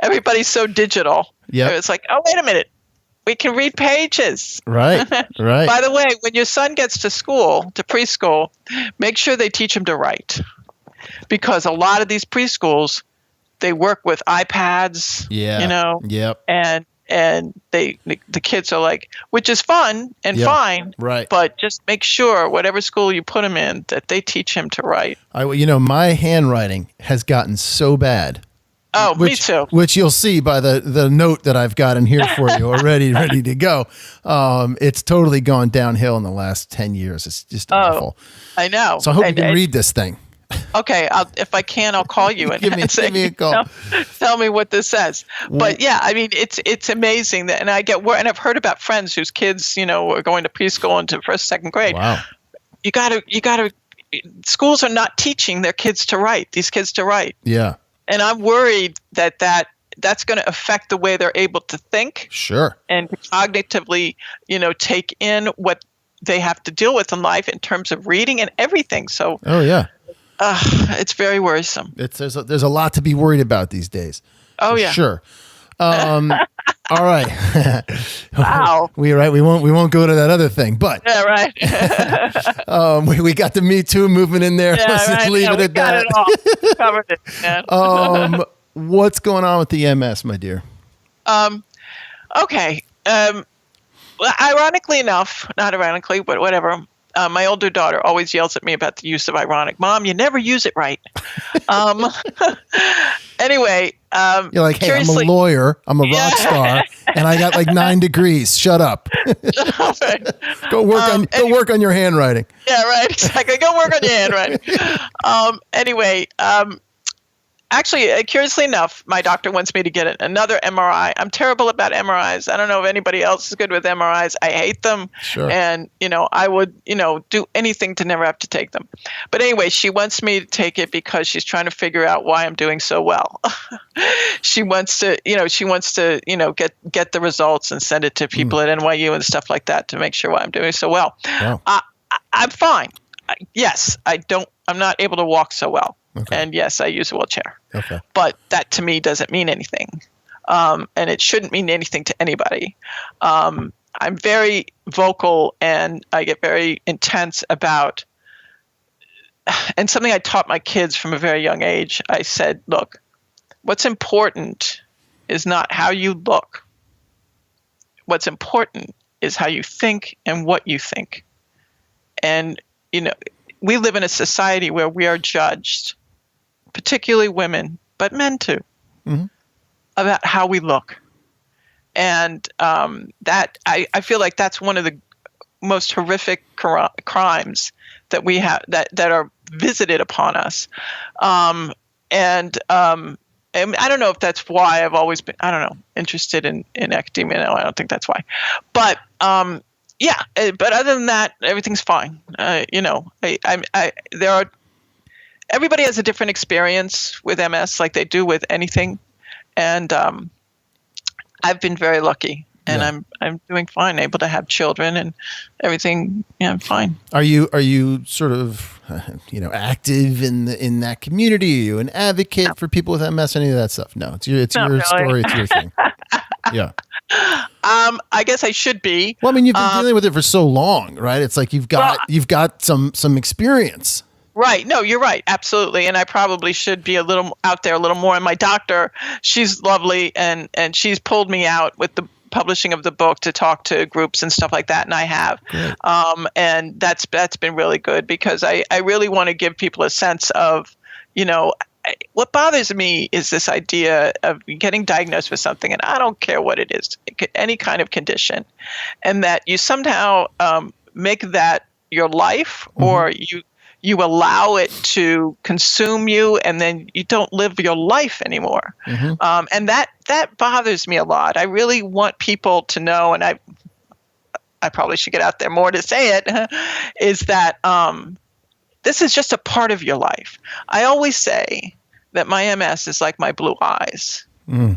everybody's so digital.
Yeah.
It's like, oh, wait a minute. We can read pages.
Right. Right.
By the way, when your son gets to preschool, make sure they teach him to write. Because a lot of these preschools, they work with iPads,
Yep.
and the kids are like, which is fun and fine,
right? But
just make sure whatever school you put him in, that they teach him to write.
My handwriting has gotten so bad.
Oh, me too.
Which you'll see by the note that I've got in here for you already, ready to go. It's totally gone downhill in the last 10 years. It's just awful.
I know.
So I hope you can read this thing.
Okay, if I can, I'll call you and
give me a call.
Tell me what this says. But yeah, I mean, it's amazing that, and I've heard about friends whose kids, are going to preschool into first, second grade.
Wow.
You gotta. Schools are not teaching their kids to write. These kids to write.
Yeah.
And I'm worried that's going to affect the way they're able to think.
Sure. And
cognitively, take in what they have to deal with in life in terms of reading and everything. So.
Oh yeah.
It's very worrisome.
There's a lot to be worried about these days.
Oh yeah.
Sure. All right.
Wow.
We won't go to that other thing, but
yeah, right.
we got the Me Too movement in there.
Yeah,
Let's just leave it at that.
It all. Covered it, man.
What's going on with the MS, my dear?
Okay. Ironically enough, not ironically, but whatever. My older daughter always yells at me about the use of ironic. Mom, you never use it right. Anyway,
you're like, hey, I'm a lawyer, I'm a rock star, and I got like 9 degrees. Shut up. Go work on your handwriting.
Yeah, right. Exactly. Go work on your handwriting. Anyway, actually, curiously enough, my doctor wants me to get another MRI. I'm terrible about MRIs. I don't know if anybody else is good with MRIs. I hate them.
Sure.
And, I would, do anything to never have to take them. But anyway, she wants me to take it because she's trying to figure out why I'm doing so well. She wants to get the results and send it to people at NYU and stuff like that to make sure why I'm doing so well.
Wow.
I'm fine. Yes, I'm not able to walk so well.
Okay.
And yes, I use a wheelchair.
Okay.
But that to me doesn't mean anything. And it shouldn't mean anything to anybody. I'm very vocal and I get very intense about, and something I taught my kids from a very young age. I said, look, what's important is not how you look. What's important is how you think and what you think. And, we live in a society where we are judged, particularly women, but men too, about how we look. And that I feel like that's one of the most horrific crimes that we have that are visited upon us. And I don't know if that's why I've always been, interested in academia. No, I don't think that's why. But yeah, but other than that, everything's fine. Everybody has a different experience with MS, like they do with anything, and I've been very lucky, and I'm doing fine, able to have children and everything. Yeah, I'm fine.
Are you sort of active in that community? Are you an advocate for people with MS? Any of that stuff? No, it's your story. It's your thing. Yeah.
I guess I should be.
Well, I mean, you've been dealing with it for so long, right? It's like you've got some experience.
Right. No, you're right. Absolutely. And I probably should be a little out there a little more. And my doctor, she's lovely, and she's pulled me out with the publishing of the book to talk to groups and stuff like that. And I have. And that's been really good, because I really want to give people a sense of, what bothers me is this idea of getting diagnosed with something, and I don't care what it is, any kind of condition, and that you somehow make that your life, or you allow it to consume you, and then you don't live your life anymore. And that bothers me a lot. I really want people to know, and I probably should get out there more to say it, is that this is just a part of your life. I always say that my MS is like my blue eyes.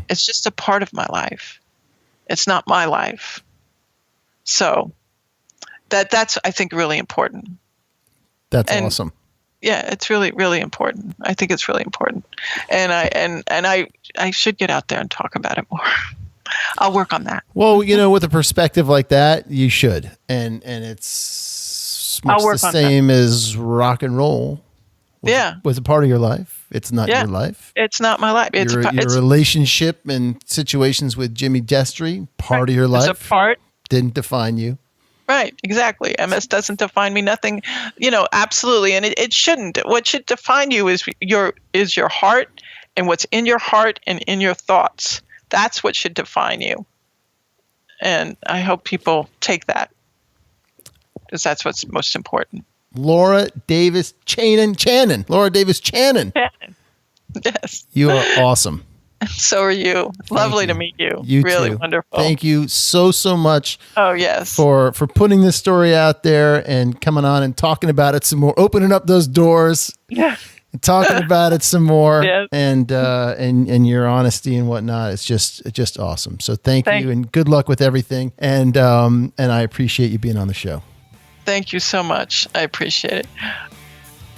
It's just a part of my life. It's not my life. So that's, I think, really important.
That's awesome.
Yeah, it's really, really important. I think it's really important. And I should get out there and talk about it more. I'll work on that.
Well, with a perspective like that, you should. And it's much the same as rock and roll. Was a part of your life. It's not your life.
It's not my life. It's
your relationship and situations with Jimmy Destry, part of your life.
It's a part.
Didn't define you.
Right, exactly. MS doesn't define me. Nothing, absolutely. And it shouldn't. What should define you is your heart, and what's in your heart and in your thoughts. That's what should define you. And I hope people take that, because that's what's most important.
Laura Davis-Chanin. Laura Davis-Chanin.
Yes.
You are awesome.
So are you. Lovely to meet you.
You
really
too.
Wonderful.
Thank you so much.
Oh, yes.
For putting this story out there and coming on and talking about it some more, opening up those doors.
Yeah.
And talking about it some more.
Yes.
And your honesty and whatnot. It's just awesome. So thank you, and good luck with everything. And I appreciate you being on the show.
Thank you so much. I appreciate it.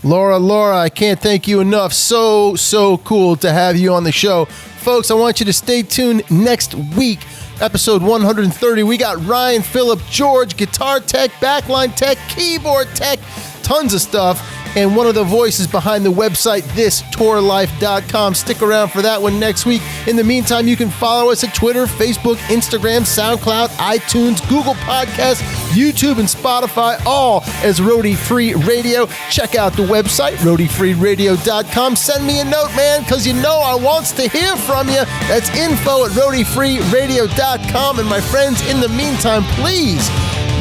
Laura, I can't thank you enough. So cool to have you on the show. Folks, I want you to stay tuned next week. Episode 130. We got Ryan, Phillip, George, guitar tech, backline tech, keyboard tech, tons of stuff. And one of the voices behind the website, thistourlife.com. Stick around for that one next week. In the meantime, you can follow us at Twitter, Facebook, Instagram, SoundCloud, iTunes, Google Podcasts, YouTube, and Spotify, all as Roadie Free Radio. Check out the website, roadiefreeradio.com. Send me a note, man, because I wants to hear from you. That's info@roadiefreeradio.com. And my friends, in the meantime, please,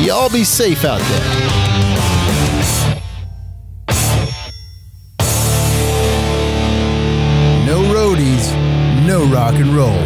y'all be safe out there. No roadies, no rock and roll.